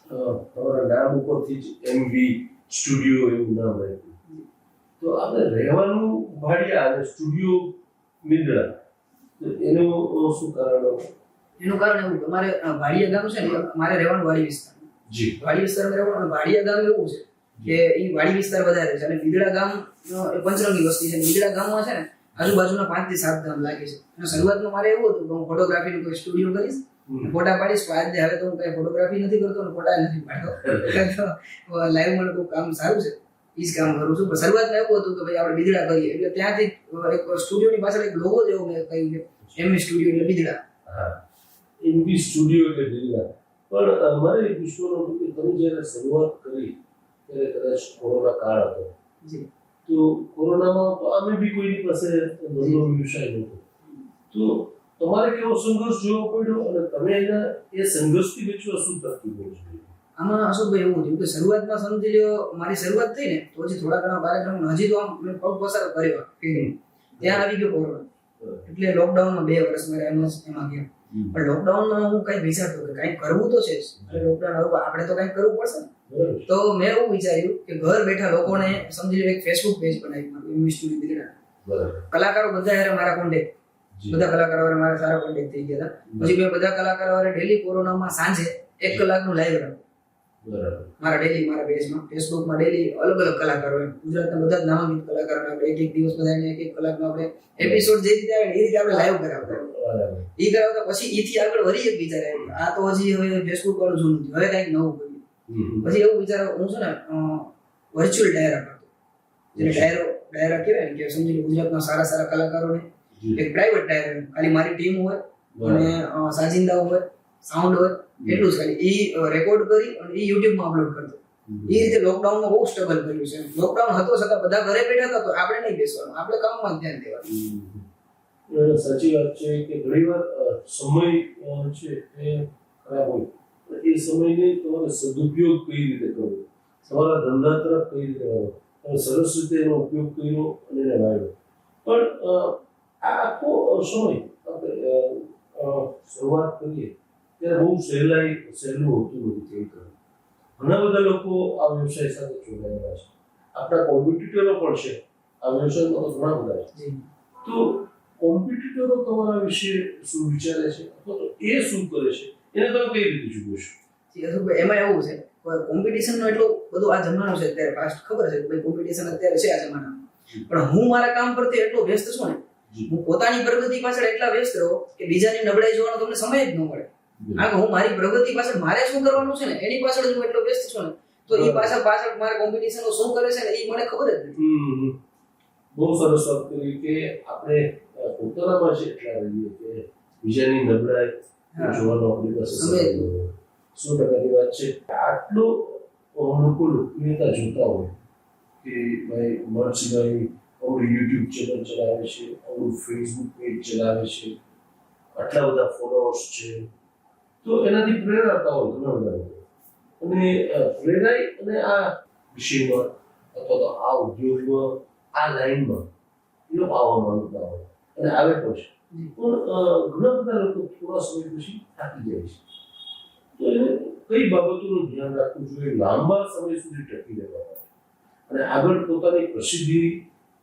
તમારા નામ ઉપરથી જ એમવી સ્ટુડિયો એવું નામ રાખ્યું, તો આપણે રહેવાનું ભાડિયા અને સ્ટુડિયો મિંદડા, તો એનું શું કારણ? એનું કારણ એવું કે મારે ભાડિયા ગામ છે ને, મારે રહેવાનું વાડી વિસ્તાર. જી, વાડી વિસ્તારમાં રહેવાનું. ભાડિયા ગામ એવું છે કે એ વાડી વિસ્તાર વધારે છે અને બિદડા ગામ પંચરંગી વસ્તી છે. બિદડા ગામમાં છે ને આજુબાજુના 5 થી 7 ગામ લાગે છે. અને શરૂઆતમાં મારે એવું હતું કે હું ફોટોગ્રાફીનું કોઈ સ્ટુડિયો કરીશ, ફોટા પાડીશ. આજે હવે તો હું કઈ ફોટોગ્રાફી નથી કરતો અને ફોટા નથી પાડતો, લાઈવ મને કોઈ કામ સારું છે એ જ કામ કરું છું. પણ શરૂઆતમાં એવું હતું કે ભાઈ આપણે બિદડા કરીએ, એટલે ત્યાંથી એક સ્ટુડિયોની પાછળ એક લોગો જેવો મેં કહ્યું કે એમવી સ્ટુડિયો એટલે બિદડા. એમવી સ્ટુડિયો એટલે બિદડા. પણ મારે એ પૂછવાનું હતું કે તમે જ્યારે શરૂઆત કરી ત્યારે કદાચ કોરોના કાળ હતો, તો કોરોનામાં તો અમે બી કોઈની પાસે ધંધો વ્યવસાય નહોતો, તો તમારે કેવો સંઘર્ષ જોવો પડ્યો અને તમે એના એ સંઘર્ષથી બચવા શું તકલીફ પડી? આમાં અશોકભાઈ એવું થયું કે શરૂઆતમાં સમજી લો મારી શરૂઆત થઈ ને તો હજી થોડા ઘણા કાર્યક્રમ હજી તો આમ મેં પગ પસાર કર્યો ત્યાં આવી ગયો કોરોના. એટલે લોકડાઉનમાં 2 વર્ષ મારે એમાં ગયા. પણ લોકડાઉનમાં હું કઈ વિચારતો કે કંઈક કરવું તો છે જ, લોકડાઉન આપણે તો કંઈક કરવું પડશે ને. તો મેં એવું વિચાર્યું કે ઘર બેઠા લોકોને સમજી લો એક ફેસબુક પેજ બનાવી મારું એમવી સ્ટુડિયો બિદડા. કલાકારો બધા હારે મારા કોન્ટેક્ટ, બધા કલાકારો હારે મારા સારા કોન્ટેક્ટ થઈ ગયા હતા. પછી મેં બધા કલાકારો હારે ડેલી કોરોનામાં સાંજે 1 કલાકનું લાઈવ રાખું મારા ડેલી મારા પેજમાં. ફેસબુકમાં ડેલી અલગ અલગ કલાકારો, ગુજરાતના બધા જ નામાંકિત કલાકારો આપણે એક દિવસ બધાને 1 કલાકનો આપણે એપિસોડ જે રીતે આવે એ રીતે આપણે લાઈવ કરાવતા. એ કરાવતા પછી એથી આગળ વળી એક વિચાર આવ્યો, આ તો હજી હવે ફેસબુક વાળું જૂનું થયું, હવે કંઈક નવું કર્યું. પછી એવું વિચાર હું છે ને વર્ચ્યુઅલ ડાયરા કરતો, જેને ડાયરા કહેવાય ને કે સમજી લો ગુજરાતના સારા સારા કલાકારોને એક પ્રાઇવેટ ડાયરા, ખાલી મારી ટીમ હોય અને સાજિંદાઓ હોય, સાઉન્ડ હોય, એટલું જ ખાલી એ રેકોર્ડ કરી અને એ યુટ્યુબમાં અપલોડ કરતો. એ રીતે લોકડાઉનમાં બહુ સ્ટ્રગલ કર્યું છે. લોકડાઉન હતો છતાં બધા ઘરે બેઠા હતા, તો આપણે નહીં બેસવાનું, આપણે કામમાં ધ્યાન દેવાનું. સાચી વાત છે કે ઘણીવાર સમય છે એ ખરાબ હોય, એ સમયને તમારે સદુપયોગ કઈ રીતે કરવો, તમારા ધંધા તરફ કઈ રીતે વાળો, તમે સરસ રીતે એનો ઉપયોગ કર્યો અને એને વાળ્યો. પણ આ આખો સમય આપણે શરૂઆત કરીએ ત્યારે બહુ સહેલું હોતું નથી. ઘણા બધા લોકો આ વ્યવસાય સાથે જોડાયેલા છે, આપણા કોમ્પિટિટરો પણ છે આ વ્યવસાયમાં, ઘણા બધા છે. તો કોમ્પિટિટરો તમારા વિશે શું વિચારે છે અથવા તો એ શું કરે છે એને તમે કઈ રીતે જુઓ છો? એમાં એવું છે કોમ્પિટિશનનો એટલો બધો આ જમાનો છે અત્યારે, ફાસ્ટ ખબર છે ભાઈ કોમ્પિટિશન અત્યારે છે આ જમાનામાં. પણ હું મારા કામ પ્રત્યે એટલો વ્યસ્ત છું ને, હું પોતાની પ્રગતિ પાછળ એટલા વ્યસ્ત રહું કે બીજાની નબળાઈ જોવાનો તમને સમય જ ન મળે. કારણ કે હું મારી પ્રગતિ પાછળ મારે શું કરવાનું છે ને એની પાછળ જ હું એટલો વ્યસ્ત છું ને, તો એ પાછળ મારા કોમ્પિટિશનો શું કરે છે ને એ મને ખબર જ નથી. બહુ સરસ વાત કરી કે આપણે પોતાનામાં છે એટલા રહીએ કે બીજાની નબળાઈ જોવાનો આપણી પાસે સમય 100%ની વાત છે. આટલો લોકો લોકપ્રિયતા જોતા હોય કે ભાઈ મનસીભાઈ આપણું યુટ્યુબ ચેનલ ચલાવે છે, આપણું ફેસબુક પેજ ચલાવે છે, આટલા બધા ફોલોઅર્સ છે, તો એનાથી પ્રેરાતા હોય ઘણા બધા લોકો. અને પ્રેરાય અને આ વિષયમાં અથવા તો આ ઉદ્યોગમાં આ લાઈનમાં એ લોકો આવવા માંગતા હોય અને આવે પણ છે. પણ ઘણા બધા લોકો થોડા સમય પછી થાકી જાય છે. તો એને કઈ બાબતોનું ધ્યાન રાખવું જોઈએ લાંબા સમય સુધી ટકી રહેવા માટે અને આગળ પોતાની પ્રસિદ્ધિ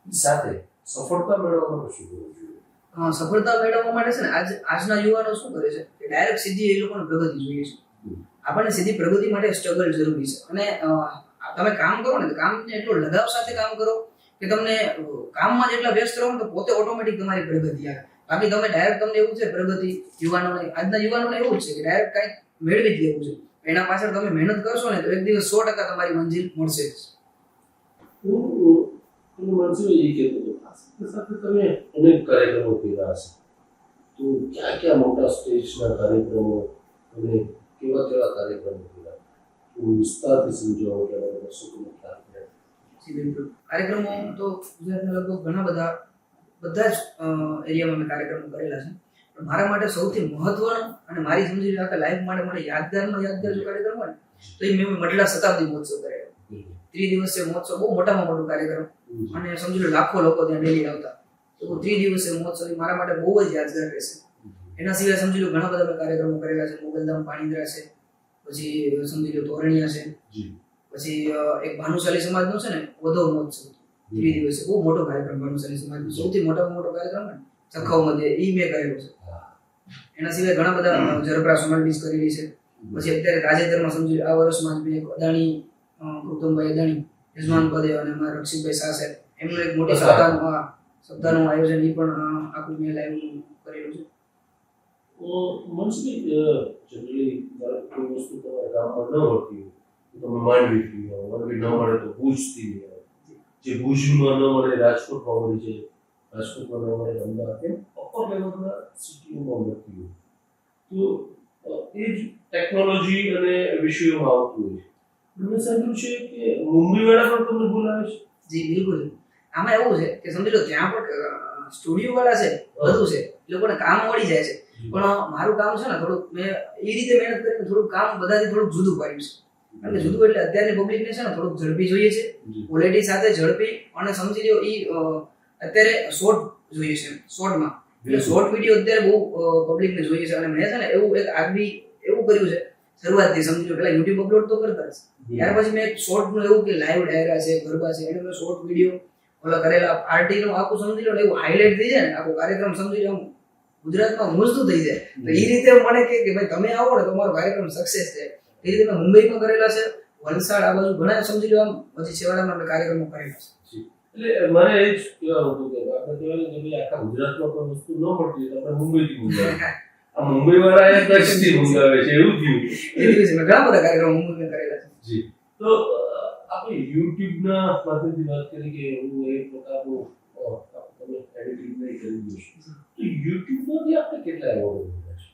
સાથે સફળતા મેળવવા માટે શું કરવું જોઈએ? સફળતા મેળવવા માટે છે ને આજના યુવાનો શું કરે છે કે ડાયરેક્ટ સીધી એ લોકોને પ્રગતિ જોઈએ છે. આપણને સીધી પ્રગતિ માટે સ્ટ્રગલ જરૂરી છે. અને તમે કામ કરો ને તો કામને એટલો લગાવ સાથે કામ કરો કે તમને કામમાં જેટલા વ્યસ્ત રહો ને તો પોતે ઓટોમેટિક તમારી પ્રગતિ આવે. બાકી તમે ડાયરેક્ટ તમને એવું છે પ્રગતિ આજના યુવાનોને એવું જ છે કે ડાયરેક્ટ કંઈક મેળવી જ લેવું છે. એના પાછળ તમે મહેનત કરશો ને તો એક દિવસ 100% તમારી મંજિલ મળશે જ. હું માનસું એ કહેતો હતો સાથે તમે અનેક કાર્યક્રમો કર્યા હશે તો ક્યાં મોટા સ્ટેજના કાર્યક્રમો અને કેવા કાર્યક્રમો કર્યા હું વિસ્તારથી સમજાવો કે દર્શકોને ખ્યાલ કરે. કાર્યક્રમો તો ગુજરાતના લગભગ ઘણા બધા જ એરિયામાં મેં કાર્યક્રમો કરેલા છે. પણ મારા માટે સૌથી મહત્વનો અને મારી સમજી લો કે લાઈફ માટે મને યાદગાર જો કાર્યક્રમ હોય તો એ મેં મડલા શતાબ્દી મહોત્સવ કરેલો. 3 દિવસીય મહોત્સવ બહુ મોટામાં મોટો કાર્યક્રમ અને સમજી લો લાખો લોકો ત્યાં ડેલી આવતા. તો 3 દિવસીય મહોત્સવ મારા માટે બહુ જ યાદગાર રહેશે. એના સિવાય સમજી લો ઘણા બધા કાર્યક્રમો કરેલા છે. મોગલધામ પાણીદ્રા છે, પછી સમજી લો તોરણિયા છે, પછી એક ભાનુશાલી સમાજનો છે ને વધો મહોત્સવ 3 દિવસે બહુ મોટો કાર્યક્રમ. ભાનુશાલી સમાજનો સૌથી મોટામાં મોટો કાર્યક્રમ ને સખાવ મધ્ય એ મેં કરેલો છે. એના સિવાય ઘણા બધા જરબરા સોનાલિસ કરેલી છે. પછી અત્યારે તાજેતરમાં સમજી આ વર્ષમાં જ મેં એક અદાણી ગૌતમભાઈ અદાણી યજમાન પદે અને અમારા રક્ષિતભાઈ શાહ સાહેબ એમનું એક મોટી સપ્તાહનું આયોજન એ પણ આખું મેં લાઈવ કરેલું છે. મનસુખભાઈ જનરલી કોઈ વસ્તુ તમારા ગામમાં ન મળતી હોય તો તમે માંડવીથી માંડવી ન મળે તો ભુજથી જે ભુજમાં ન મળે રાજકોટમાં મળી જાય, રાજકોટમાં ન મળે અમદાવાદ એમ અપર લેવલના સિટીઓમાં મળતી હોય તો એ જ ટેકનોલોજી અને વિષયોમાં આવતું હોય છે. મેં સાંભળ્યું છે કે મુંબઈ વાળા પણ તમને બોલાવે છે? જી બિલકુલ. આમાં એવું છે કે સમજી લો ત્યાં પણ સ્ટુડિયો વાળા છે, બધું છે, એ લોકોને કામ મળી જાય છે. પણ મારું કામ છે ને થોડુંક મેં એ રીતે મહેનત કરીને થોડુંક કામ બધાથી થોડુંક જુદું પાડ્યું છે. કારણ કે જુદું એટલે અત્યારની પબ્લિકને છે ને થોડુંક ઝડપી જોઈએ છે, ક્વોલિટી સાથે ઝડપી અને સમજી લો એ અત્યારે શોર્ટ જોઈએ છે. શોર્ટમાં એટલે શોર્ટ વિડીયો અત્યારે બહુ પબ્લિકને જોઈએ છે. અને મેં છે ને એવું એક આગવી એવું કર્યું છે શરૂઆતથી. સમજી લો પેલા યુટ્યુબ અપલોડ તો કરતા જ, ત્યાર પછી મેં શોર્ટનું એવું કે લાઈવ ડાયરા છે, ગરબા છે, એને મેં શોર્ટ વિડીયો ઓલા કરેલા પાર્ટીનું આખું સમજી લો એવું હાઇલાઇટ થઈ જાય ને આખો કાર્યક્રમ સમજી લો ગુજરાતમાં મૂજતું થઈ જાય. તો એ રીતે મને કે ભાઈ તમે આવો ને તો તમારો કાર્યક્રમ સક્સેસ છે. એ રીતે મેં મુંબઈમાં કરેલા છે, વલસાડ આ બાજુ ઘણા સમજી લો આમ પછી છેવાડામાં મેં કાર્યક્રમો કરેલા છે. એટલે મારે એ જ કહેવાનું હતું કે આપણે કહેવાય કે ભાઈ આખા ગુજરાતમાં કોઈ વસ્તુ ન મળતી હોય તો આપણે મુંબઈથી મંગાવીએ. આ મુંબઈ વાળા એ કચ્છથી મંગાવે છે એવું થયું. એ દિવસે મેં ઘણા બધા કાર્યક્રમો મુંબઈમાં કરેલા છે. જી. તો આપણે યુટ્યુબના માધ્યમથી વાત કરી કે હું એ પ્રકારનું તમે એડિટિંગ નહીં કરી દઉં છું. તો યુટ્યુબમાંથી આપણે કેટલા એવોર્ડ મળ્યા છે?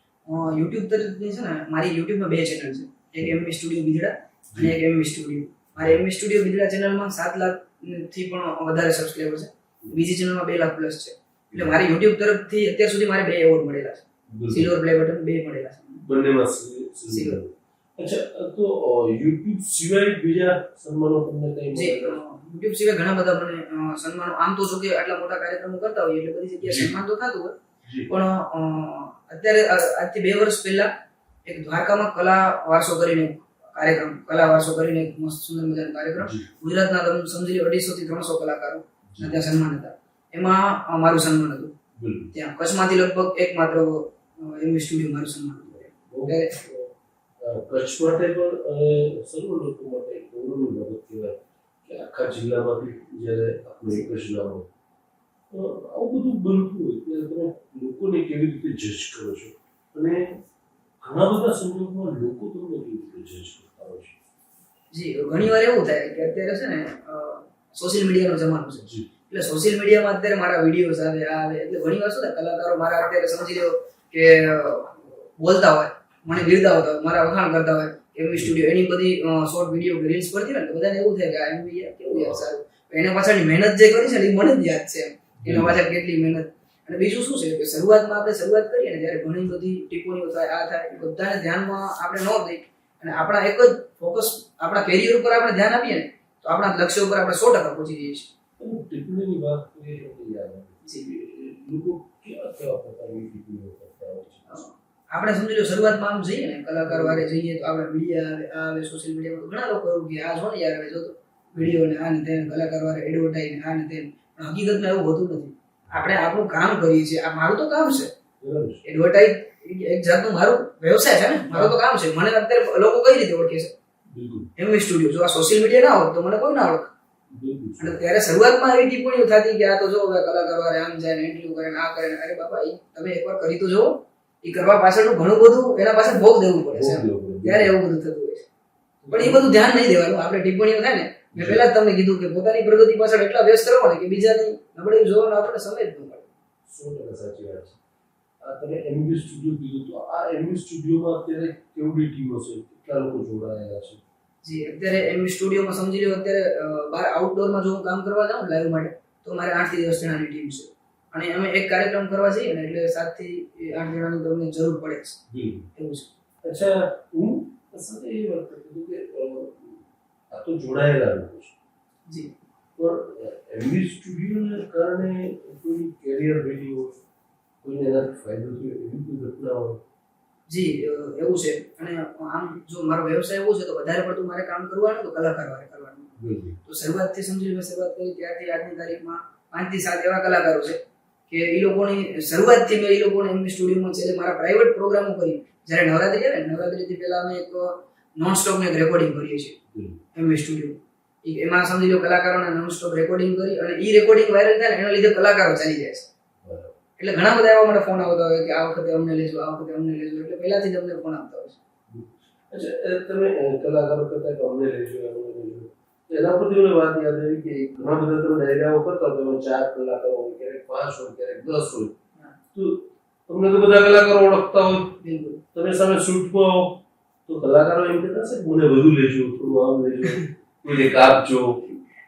યુટ્યુબ તરફથી છે ને મારી યુટ્યુબમાં 2 ચેનલ છે. એક એમવી સ્ટુડિયો બિદડા અને એક એમવી સ્ટુડિયો. મારી એમવી સ્ટુડિયો બિદડા ચેનલમાં 7 લાખથી પણ વધારે સબસ્ક્રાઇબર છે. બીજી ચેનલમાં 2 લાખ પ્લસ છે. એટલે મારી યુટ્યુબ તરફથી અત્યાર સુધી મારે 2 એવોર્ડ મળેલા છે. સિલ્વર પ્લે બટન 2 મળેલા છે. બંનેમાં સિલ્વર. અચ્છા, તો યુટ્યુબ સિવાય બીજા સન્માનો તમને કઈ મળ્યા? યુટ્યુબ સિવાય ઘણા બધા મને સન્માનો આમ તો જો કે આટલા મોટા કાર્યક્રમો કરતા હોઈએ એટલે બધી જગ્યાએ સન્માન તો થતું હોય. પણ અત્યારે આજથી 2 વર્ષ પહેલા એક દ્વારકામાં કલા વારસો કરીને એક મસ્ત સુંદર મજાનો કાર્યક્રમ ગુજરાતના તમે સમજી લો 250 થી 300 કલાકારો ત્યાં સન્માન હતા. એમાં મારું સન્માન હતું. ત્યાં કચ્છમાંથી લગભગ એકમાત્ર એમવી સ્ટુડિયો મારું સન્માન હતું. કચ્છ માટે પણ સર્વ લોકો માટે ગૌરવની બાબત કહેવાય કે આખા જિલ્લામાંથી જ્યારે આપણે એક જ નામ હોય આવું બધું બનતું હોય ત્યારે તમે લોકોને કેવી રીતે જજ કરો છો અને ઘણા બધા સંજોગોમાં લોકો તમને કેવી રીતે જજ કરતા હોય છે? જી, ઘણી વાર એવું થાય કે અત્યારે છે ને સોશિયલ મીડિયાનો જમાનો છે. એટલે સોશિયલ મીડિયામાં અત્યારે મારા વિડીયોઝ આવે એટલે ઘણી વાર શું થાય કલાકારો મારા અત્યારે સમજી લો કે બોલતા હોય, મને બિરદાવતા હોય, મારા વખાણ કરતા હોય એમવી સ્ટુડિયો એની બધી શોર્ટ વિડીયો કે રીલ્સ પડતી હોય ને તો બધાને એવું થાય કે આ એમવી કેવું યાર સારું. એના પાછળની મહેનત જે કરી છે ને એ મને જ યાદ છે. એના પાછળ કેટલી મહેનત અને બીજું શું છે કે શરૂઆતમાં આપણે શરૂઆત કરીએ ને ત્યારે ઘણી બધી ટિપ્પણીઓ થાય આ થાય એ બધાને ધ્યાનમાં આપણે ન દઈ અને આપણા એક જ ફોકસ આપણા કેરિયર ઉપર આપણે ધ્યાન આપીએ ને તો આપણા લક્ષ્ય ઉપર આપણે 100% પહોંચી જઈએ છીએ. ટિપ્પણીની વાત કરીએ તો યાદ આવે લોકો કેવા કેવા પ્રકારની ટિપ્પણીઓ કરતા હોય છે. આપણે સમજી લો શરૂઆતમાં આમ જઈએ ને કલાકાર વારે જઈએ તો આપણે મીડિયા આવે સોશિયલ મીડિયામાં ઘણા લોકો એવું કે આ જો ને યાર જો તો વિડીયો ને આ ને તે કલાકાર વારે એડવર્ટાઇઝ ને આ ને તે પણ હકીકતમાં એવું હોતું નથી. આપણે આપણું કામ કરીએ છીએ. આ મારું તો કામ છે. એડવર્ટાઇઝ એક જાતનું મારું વ્યવસાય છે ને, મારું તો કામ છે. મને અત્યારે લોકો કઈ રીતે ઓળખે છે? MV studio. જો આ સોશિયલ મીડિયા ના હોત તો મને કોઈ ના ઓળખે. અને ત્યારે શરૂઆતમાં એવી ટિપ્પણીઓ થતી કે આ તો જો કલાકાર વારે આમ જાય ને ઇન્ટરવ્યુ કરે ને આ કરે ને અરે બાપા તમે એકવાર કરી તો જુઓ. એ કરવા પાછળનું ઘણું બધું એના પાછળ ભોગ દેવું પડે છે. ત્યારે એવું બધું થતું હોય છે. પણ એ બધું ધ્યાન નહીં દેવાનું. આપણે ટિપ્પણીઓ થાય ને મેં પહેલા જ તમને કીધું કે પોતાની પ્રગતિ પાછળ એટલા વ્યસ્ત રહો ને કે બીજાની નબળાઈ જોવાનો આપણને સમય જ ન મળે. 100% સાચી વાત છે. આ તમે એમવી સ્ટુડિયો કીધું તો આ એમવી સ્ટુડિયોમાં અત્યારે કેવડી ટીમો છે, કેટલા લોકો જોડાયેલા છે? જી અત્યારે એમવી સ્ટુડિયોમાં સમજી લો અત્યારે બહાર આઉટડોરમાં જો હું કામ કરવા જાઉં લાઈવ માટે તો મારે 8 થી 10 જણાની ટીમ છે. અને અમે એક કાર્યક્રમ કરવા જઈએ ને એટલે 7 થી 8 જણાની તો અમને જરૂર પડે છે. એવું છે. અચ્છા, હું સાથે એ વાત કરતો હતો કે આ તો જોડાયેલા લોકો છે. જી પણ એમવી સ્ટુડિયોને કારણે કોઈ કેરિયર બિલ્ડિંગ હોય, કોઈને એનાથી ફાયદો થયો એવી કોઈ ઘટના હોય? જી એવું છે. અને આમ જો મારો વ્યવસાય એવો છે તો વધારે પડતું મારે કામ કરવાનું તો કલાકાર વારે કરવાનું. તો શરૂઆતથી સમજી લો શરૂઆત કરી ત્યારથી આજની તારીખમાં 5 થી 7 એવા કલાકારો છે કે એ લોકોની શરૂઆતથી મેં એ લોકોને એમની સ્ટુડિયોમાં છે મારા પ્રાઇવેટ પ્રોગ્રામો કરી. જ્યારે નવરાત્રી આવે ને નવરાત્રીથી પહેલા અમે એક નોન સ્ટોપ ને રેકોર્ડિંગ કરીએ છીએ એમવી સ્ટુડિયો. એમાં સમજી લો કલાકારોને નોન સ્ટોપ રેકોર્ડિંગ કરી અને એ રેકોર્ડિંગ વાયરલ થાય ને એના લીધે કલાકારો ચાલી જાય છે. એટલે ઘણા બધા એવા મને ફોન આવતા હોય કે આ વખતે અમને લેજો, આ વખતે અમને લેજો. એટલે પહેલાથી જ અમને ફોન આવતા હોય છે. અચ્છા, તમે કલાકારો કરતા કે અમને લેજો એના પરથી મને વાત યાદ આવી કે ઘણા બધા તમે ડાયરાઓ કરતા તમે 4 કલાકારો હોય, ક્યારેક 5 હોય, ક્યારેક 10 હોય. તો તમને તો બધા કલાકારો ઓળખતા હોય. બિલકુલ. તમે સામે શૂટમાં આવો તો કલાકારો એમ કહેતા હશે કે મને વધુ લેજો, થોડું આમ લેજો, કોઈને કાપજો.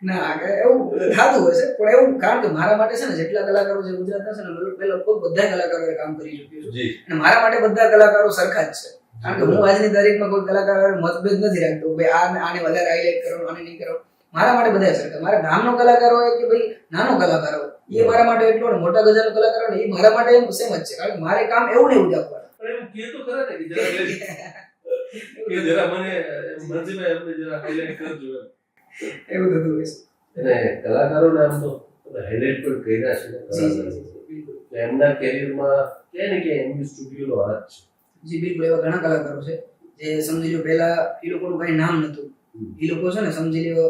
ના એવું થતું હોય છે. પણ એવું કારણ કે મારા માટે છે ને જેટલા કલાકારો છે ગુજરાતના છે ને પેલા લગભગ બધા કલાકારોએ કામ કરી ચૂક્યું છે. અને મારા માટે બધા કલાકારો સરખા જ છે. કારણ કે હું આજની તારીખમાં કોઈ કલાકાર મતભેદ નથી રાખતો ભાઈ આને વધારે હાઇલાઇટ કરો, આને નહીં કરો. મારા માટે બધા સરખા. મારા ગામનો કલાકાર હોય કે ભાઈ નાનો કલાકાર હોય એ મારા માટે એટલો ને મોટા ગજાનો કલાકાર હોય ને એ મારા માટે એમ સેમ જ છે. કારણ કે મારે કામ એવું ને એવું જ આપવાનું. પણ એવું કે તો ખરા ને કે જરા મને મંજીભાઈ અમને જરા હાઇલાઇટ કરજો. એવું થતું હોય છે. અને કલાકારોને આમ તો હાઇલાઇટ પણ કર્યા છે એમના કેરિયરમાં કે ને કે એમવી સ્ટુડિયોનો હાથ છે. જી બિલકુલ. એવા ઘણા કલાકારો છે જે સમજી લો પહેલા એ લોકોનું કઈ નામ નતું. એ લોકો છે ને સમજી લો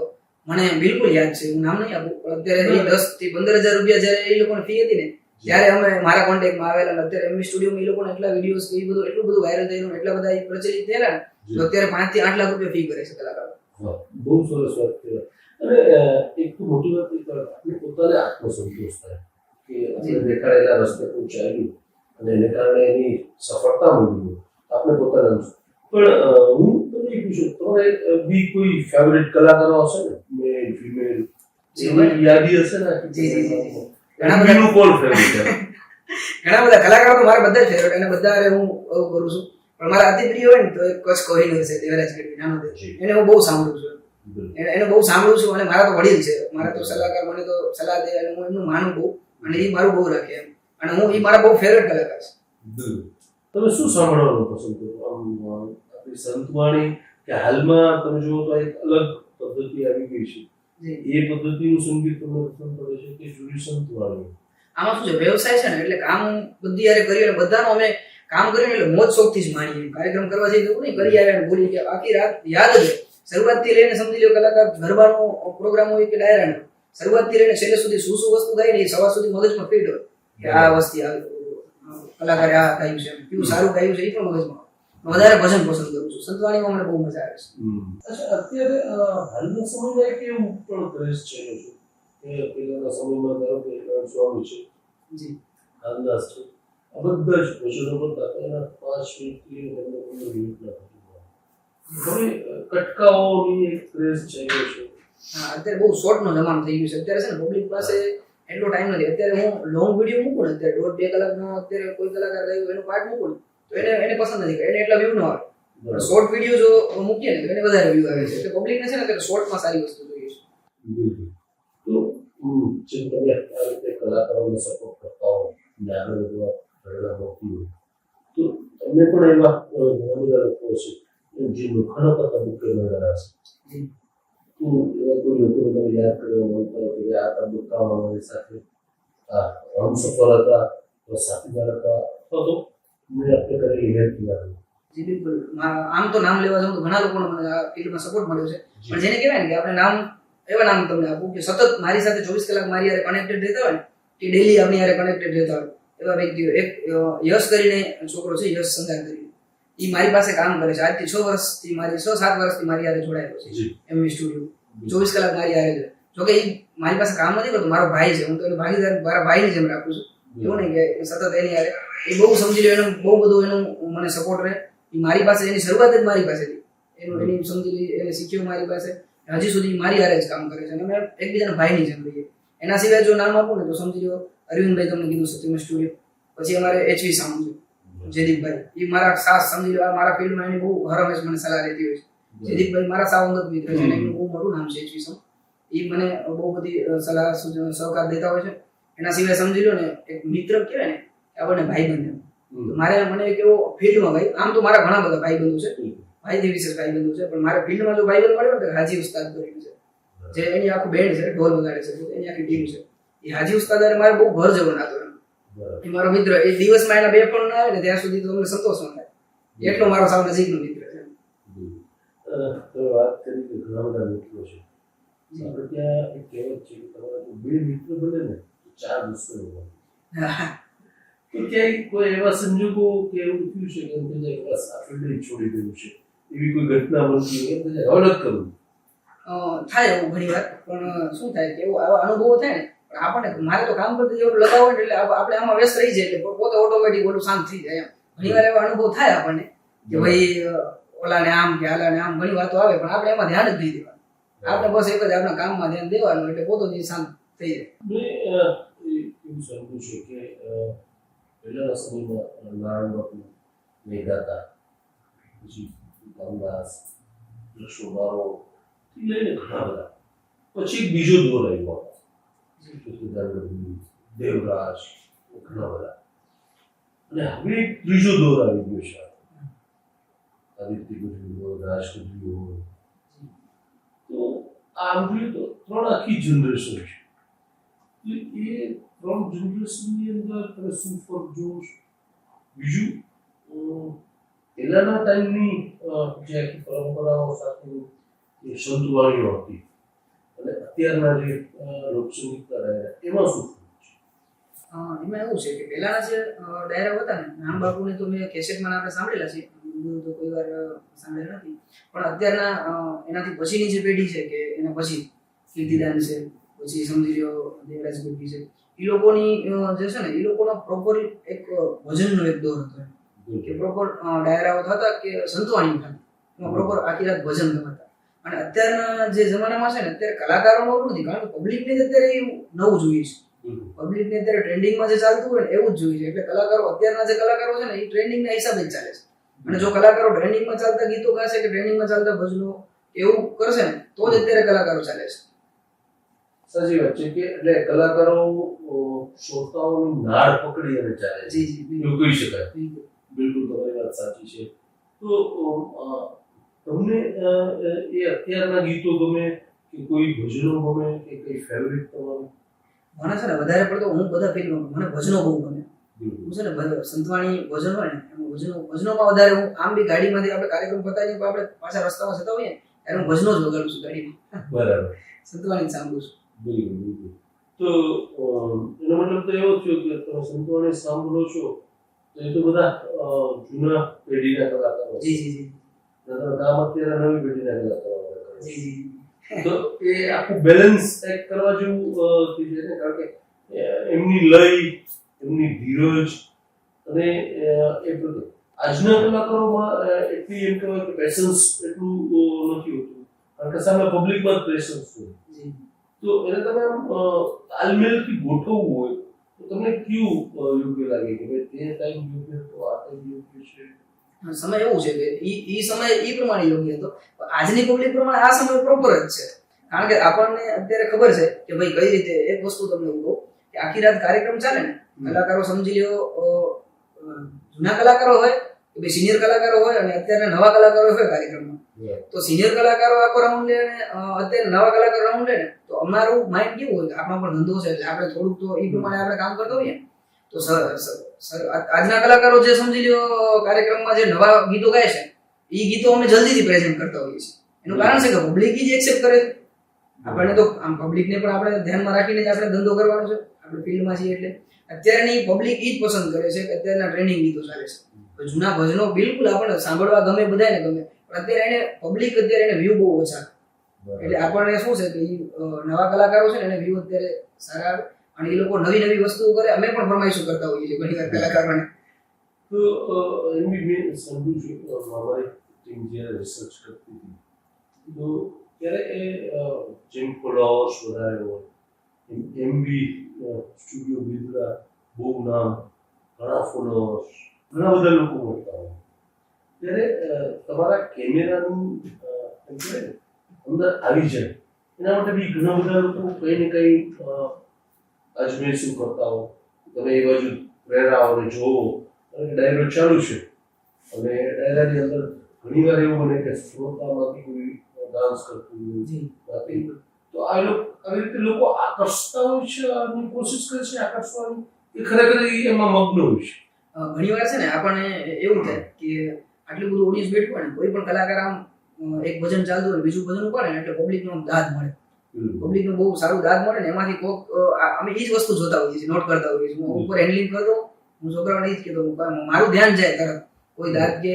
મને બિલકુલ યાદ છે, હું નામ નહીં આપું પણ અત્યારે 10 થી 15,000 રૂપિયા જયારે એ લોકોને ફી હતી ને ત્યારે અમે મારા કોન્ટેક્ટમાં આવેલા. અત્યારે એમવી સ્ટુડિયોમાં એ લોકોને એટલા વિડીયોઝ એ બધું એટલું બધું વાયરલ થયેલું, એટલા બધા પ્રચલિત થયેલા ને તો અત્યારે 5 થી 8 લાખ રૂપિયા ફી કરે છે કલાકારો. બહુ સરસ વાત કહેવાય. અને એક તો મોટી વાત એ આપણે પોતાને આત્મસંતોષ થાય કે આપણે દેખાડેલા રસ્તે કોઈ ચાલ્યું અને એને કારણે એની સફળતા મળી આપણે પોતાને. પણ હું તમને એ પૂછું, તમારે બી કોઈ ફેવરેટ કલાકારો હશે ને, મેલ ફિમેલ એની યાદી હશે ને? ઘણા બધા કોણ ફેવરેટ છે? ઘણા બધા કલાકારો તો મારા બધા ફેવરેટ અને બધા હું એવું કરું છું. પણ મારા અતિ પ્રિય હોય ને તો એક કચ્છ કોહિનૂર છે, દેવરાજ ગઢવી નાનો છે. એને હું બહુ સાંભળું છું. એને બહુ સાંભળું છું અને મારા તો વડીલ છે. મારા તો સલાહકાર મને તો સલાહ દે અને હું એમનું માનું બહુ અને એ મારું બહુ રાખે એમ. અને હું એ મારા બહુ ફેવરેટ કલાકાર છે. તમે શું સાંભળવાનું પસંદ કરો? આપણી સંતવાણી કે હાલમાં તમે જુઓ તો એક અલગ પદ્ધતિ આવી ગઈ છે, એ પદ્ધતિનું સંગીત તમને પસંદ પડે છે કે જૂની સંતવાણી? આમાં શું છે, વ્યવસાય છે ને એટલે કામ બધી યારે કરીએ અને બધાનો અમે કામ કરીને એટલે મોજ શોખથી જ માણીએ. કાર્યક્રમ કરવા જઈએ એવું નહીં કરી આવ્યા બોલી કે આખી રાત યાદ જ શરૂઆતથી લઈને સમજી લો કલાકાર ગરબાનો પ્રોગ્રામ હોય કે ડાયરાનો શરૂઆતથી લઈને છેલ્લે સુધી શું વસ્તુ ગાય ને એ સવાર સુધી મગજમાં ફીટ હોય કે આ વસ્તુ કલાકારે આ ગાયું છે, કેવું સારું ગાયું છે એ પણ મગજમાં. વધારે ભજન પસંદ કરું છું. સંતવાણીમાં મને બહુ મજા આવે છે. અચ્છા, અત્યારે હાલના સમયમાં એક એવું પણ ક્રેઝ છે કે પહેલાના સમયમાં ધારો કે સ્વામી છે જી હાલદાસ છે, આ બધા જ ભજનો કરતા એના 5 મિનિટ 15 મિનિટ ના હવે કટકાઓની એક ક્રેઝ છે. હા અત્યારે બહુ શોર્ટનો જમાનો થઈ ગયો છે. અત્યારે છે ને પબ્લિક પાસે એટલો ટાઈમ નથી. અત્યારે હું લોંગ વિડીયો મૂકું ને, અત્યારે 1.5-2 કલાકનો અત્યારે કોઈ કલાકાર ગાયું એનો પાર્ટ મૂકું ને, તો એને પસંદ નથી, એને એટલા વ્યૂ ન આવે. શોર્ટ વિડીયો જો મૂકીએ ને તો એને વધારે વ્યૂ આવે છે. એટલે પબ્લિકને છે ને અત્યારે શોર્ટમાં સારી વસ્તુ જોઈએ છે. તો જેમ તમે આ રીતે કલાકારોને સપોર્ટ કરતા હો અને આગળ વધવા પ્રેરણા મળતી હોય તો તમને પણ એવા ઘણા બધા લોકો છે જે ઘણા બધા મુખ્ય મળેલા છે. તો એવા કોઈ લોકોને તમે યાદ કરવા માંગતા હો કે આ તબક્કામાં અમારી સાથે આ હમસફર હતા, સાથીદાર હતા, અથવા તો મેં આપણે કરેલી હેલ્પ યાદ. જી બિલકુલ. આમ તો નામ લેવા જાઉં તો ઘણા લોકોનો મને આ ફિલ્ડમાં સપોર્ટ મળ્યો છે, પણ જેને કહેવાય ને કે આપણે નામ એવા નામ તમને આપું કે સતત મારી સાથે 24 કલાક મારી યારે કનેક્ટેડ રહેતા હોય ને, કે ડેલી આપણી યારે કનેક્ટેડ રહેતા હોય એવા વ્યક્તિઓ. એક યશ કરીને છોકરો છે, યશ સંગાર કરીને, એ મારી પાસે કામ કરે છે. આજથી 6 વર્ષથી મારી 6-7 વર્ષથી મારી યારે જોડાયેલો છે એમવી સ્ટુડિયો. 24 કલાક મારી યારે છે. જોકે એ મારી પાસે કામ નથી કરતો, મારો ભાઈ છે, હું તો એને ભાગીદાર મારા ભાઈની જેમ રાખું છું. એવું નહીં કે સતત એની યારે એ બહુ સમજી લો, એનું બહુ બધું એનું મને સપોર્ટ રહે. એ મારી પાસે એની શરૂઆત જ મારી પાસેથી એની સમજી લી, એને શીખ્યો મારી પાસે. હજી સુધી મારી હારે જ કામ કરે છે અને અમે એકબીજાના ભાઈની જેમ રહીએ. એના સિવાય જો નામ આપું ને તો સમજી લો અરવિંદભાઈ, તમને કીધું સત્યમ સ્ટુડિયો. પછી અમારે એચવી સાઉન્ડ છે, જયદીપભાઈ. એ મારા સાસ સમજી લો, મારા ફિલ્ડમાં એની બહુ હરમેશ મને સલાહ રહેતી હોય છે. જયદીપભાઈ મારા સાવ અંગત મિત્ર છે અને એમનું બહુ મોટું નામ છે એચવી સાઉન્ડ. એ મને બહુ બધી સલાહ સહકાર દેતા હોય છે. એના સિવાય સમજી લો ને એક મિત્ર કહેવાય ને, આપણને ભાઈબંધ. મારે મને એક એવો ફિલ્ડમાં ભાઈ, આમ તો મારા ઘણા બધા ભાઈબંધો છે, ભાઈથી વિશેષ ભાઈબંધો છે, પણ મારા ફિલ્ડમાં જો ભાઈબંધ મળ્યો ને તો હાજી ઉસ્તાદ કરીને છે, જે એની આખું બેન્ડ છે, ઢોલ વગાડે છે, એની આખી ટીમ છે. એ હાજી ઉસ્તાદ મારે બહુ ઘર જવો નાતો. એ મારો મિત્ર. એ દિવસમાં એના 2 ફોન ના આવે ને ત્યાં સુધી તો અમને સંતોષ ન થાય. એટલો મારો સાવ નજીકનો મિત્ર છે. તો વાત કરી કે ઘણા બધા મિત્રો છે. આપણે ત્યાં એક કહેવત છે કે તમારા જો 2 મિત્ર બને ને તો 4 દુશ્મનો બને. તો ક્યાંય કોઈ એવા સંજોગો કે એવું થયું છે કે બધા બસ આ ફિલ્ડ છોડી દેવું છે એવી કોઈ ઘટના બનતી હોય બધા અવલગ કરવું થાય એવું ઘણી વાર. પણ શું થાય કે એવો આવા અનુભવો થાય ને, પણ આપણને મારે તો કામ કરતા જેવું લગાવ હોય એટલે આપણે આમાં વ્યસ્ત રહી જાય એટલે પોતે ઓટોમેટિક ઓલું શાંત થઈ જાય. એમ ઘણી વાર એવા અનુભવ થાય આપણને કે ભાઈ ઓલાને આમ કે આલાને આમ ઘણી વાતો આવે, પણ આપણે એમાં ધ્યાન જ નહીં દેવાનું. આપણે બસ એક જ આપણા કામમાં ધ્યાન દેવાનું એટલે પોતે શાંત થઈ જાય. એવું સમજુ છે કે પહેલાના સમયમાં નારાયણ બાપુ મેઘાતા, પછી રામદાસ, લક્ષ્મણબારો લઈને ઘણા બધા. પછી એક બીજો દોર આવ્યો દેવરાજ, ઘણા બધા. અને હવે એક ત્રીજો દોર આવી ગયો છે, આદિત્ય ગઢવી હોય, રાજ ગઢવી હોય. તો આમ જોઈએ તો 3 આખી જનરેશન છે. એ 3 જનરેશનની અંદર તમે શું ફરક જોવો છો? બીજું પહેલાના ટાઈમની જે આખી પરંપરાઓ સાથે જે સંતવાણીઓ હતી અને અત્યારના જે લોકસંગીતના ડાયરા, એમાં શું ફરક છે? એમાં એવું છે કે પહેલાના જે ડાયરા હતા ને, નામ બાપુને તો મેં કેસેટમાં આપણે સાંભળેલા છે, તો કોઈ વાર સાંભળેલા નથી. પણ અત્યારના એનાથી પછીની જે પેઢી છે કે એના પછી કીર્તિદાન છે, પછી સમજી લો દેવરાજ ગઢવી છે, એ લોકોની જે છે ને, એ લોકોનો પ્રોપર એક ભજનનો એક દોર હતો કે પ્રોપર ડાયરાઓ થતા કે સંતવાણી થતી, એમાં પ્રોપર આખી રાત ભજન થતા. અને અત્યારના જે જમાનામાં છે ને, અત્યારે કલાકારોનું એવું નથી, કારણ કે પબ્લિકને અત્યારે એવું નવું જોઈએ છે. પબ્લિકને અત્યારે ટ્રેન્ડિંગમાં જે ચાલતું હોય ને એવું જ જોઈએ છે. એટલે કલાકારો, અત્યારના જે કલાકારો છે ને, એ ટ્રેન્ડિંગના હિસાબે જ ચાલે છે. અને જો કલાકારો ટ્રેન્ડિંગમાં ચાલતા ગીતો ગાશે કે ટ્રેન્ડિંગમાં ચાલતા ભજનો એવું કરશે ને, તો જ અત્યારે કલાકારો ચાલે છે. સાચી વાત છે કે એટલે કલાકારો શ્રોતાઓની નાળ પકડી અને ચાલે છે, એવું કહી શકાય. બિલકુલ તમારી વાત સાચી છે. તો તમને એ અત્યારના ગીતો ગમે કે કોઈ ભજનો ગમે કે કઈ ફેવરિટ તમારું? મને છે ને વધારે પડતો હું બધા ફિલ્મ મને ભજનો બહુ ગમે. હું છે ને સંતવાણી ભજન હોય ને, એમાં ભજનોમાં વધારે હું આમ બી ગાડીમાંથી આપણે કાર્યક્રમ પતાવીને આપણે પાછા રસ્તામાં જતા હોઈએ ત્યારે હું ભજનો જ વગાડું છું ગાડીમાં. બરાબર. સંતવાણી સાંભળું છું. બિલકુલ બિલકુલ. તો એનો મતલબ તો એવો થયો કે તમે સંતવાણી સાંભળો છો તો એ તો બધા જૂના પેઢીના કલાકારો. જી જી જી. કામ અત્યારે નવી પેઢીના કલાકારો. જી જી. તો એ આખું બેલેન્સ એક કરવા જેવું થઈ જાય ને, કારણ કે એમની લય, એમની ધીરજ અને એ બધું આજના કલાકારોમાં એટલી એમ કહેવાય કે પેશન્સ એટલું નથી હોતું, કારણ કે સામે પબ્લિકમાં જ પેશન્સ હોય. તો એને તમે આમ તાલમેલથી ગોઠવવું હોય તો તમને કયું યોગ્ય લાગે કે ભાઈ તે ટાઈમ યોગ્ય હતો, આ ટાઈમ યોગ્ય છે? સમય એવું છે કે ઈ સમય ઈ પ્રમાણે યોગ્ય હતો. આજની પબ્લિક પ્રમાણે આ સમય પ્રોપર જ છે. કારણ કે આપણને અત્યારે ખબર છે કે ભાઈ કઈ રીતે, એક વસ્તુ તમને એવું કહું કે આખી રાત કાર્યક્રમ ચાલે ને, કલાકારો સમજી લ્યો જૂના કલાકારો હોય કે ભાઈ સિનિયર કલાકારો હોય અને અત્યારના નવા કલાકારો હોય કાર્યક્રમમાં. તો સિનિયર કલાકારો આખો રાઉન્ડ લે ને અત્યારે નવા કલાકારો રાઉન્ડ લે ને, તો અમારું માઇન્ડ કેવું હોય કે આપણો પણ ધંધો છે એટલે આપણે થોડુંક તો એ પ્રમાણે આપણે કામ કરતા હોઈએ. તો આજના કલાકારો જે સમજી લ્યો કાર્યક્રમમાં જે નવા ગીતો ગાય છે એ ગીતો અમે જલ્દીથી પ્રેઝન્ટ કરતા હોઈએ છીએ. એનું કારણ છે કે પબ્લિક જ એક્સેપ્ટ કરે છે. આપણને તો આમ પબ્લિકને પણ આપણે ધ્યાનમાં રાખીને જ આપણે ધંધો કરવાનો છે, આપણે ફિલ્ડમાં છીએ એટલે. અત્યારની પબ્લિક ઈ જ પસંદ કરે છે કે અત્યારના ટ્રેનિંગ ગીતો ચાલે છે. જૂના ભજનો બિલકુલ આપણને સાંભળવા ગમે, બધાને ગમે, પણ અત્યારે એને પબ્લિક અત્યારે એને વ્યૂ બહુ ઓછા. એટલે આપણને શું છે કે નવા કલાકારો છે ને એને વ્યૂ અત્યારે સારા આવે અને એ લોકો નવી નવી વસ્તુઓ કરે. અમે પણ ફરમાઈશો કરતા હોઈએ છીએ ઘણી વાર કલાકારોને. તો એમબી મેં સાંભળ્યું છે અમારી ટીમ જ્યારે રિસર્ચ કરતી હતી તો ત્યારે એ જેમ ફોલોઅર્સ વધારે હોય એમબી સ્ટુડિયો બિદરા બહુ નામ, ઘણા ફોલોઅર્સ, ઘણા બધા લોકો મળતા હોય ત્યારે તમારા કેમેરાનું અંદર આવી જાય એના માટે બી ઘણા બધા લોકો કંઈ ને કંઈ અજમેર શું કરતા હો, તમે એ બાજુ પ્રેરાઓને જોવો અને ડાયરો ચાલુ છે અને ડાયરાની અંદર ઘણી વાર એવું બને કે શ્રોતામાંથી કોઈ ડાન્સ કરતું હોય તો આવી રીતે લોકો આકર્ષતા હોય છે અને કોશિશ કરે છે આકર્ષવાની, એ ખરેખર એમાં મગ્ન હોય છે. ઘણી વાર છે ને આપણને એવું થાય કે આટલું બધું ઓડિયન્સ બેઠું હોય ને, કોઈ પણ કલાકાર આમ એક ભજન ચાલતું હોય બીજું ભજન પડે ને એટલે પબ્લિકનો દાદ મળે, પબ્લિકનું બહુ સારું દાદ મળે ને એમાંથી કોક અમે એ જ વસ્તુ જોતા હોઈએ છીએ, નોટ કરતા હોઈએ છીએ. હું ઉપર હેન્ડલિંગ કરતો, હું છોકરાઓને એ જ કહેતો, મારું ધ્યાન જાય તરત કોઈ દાદ કે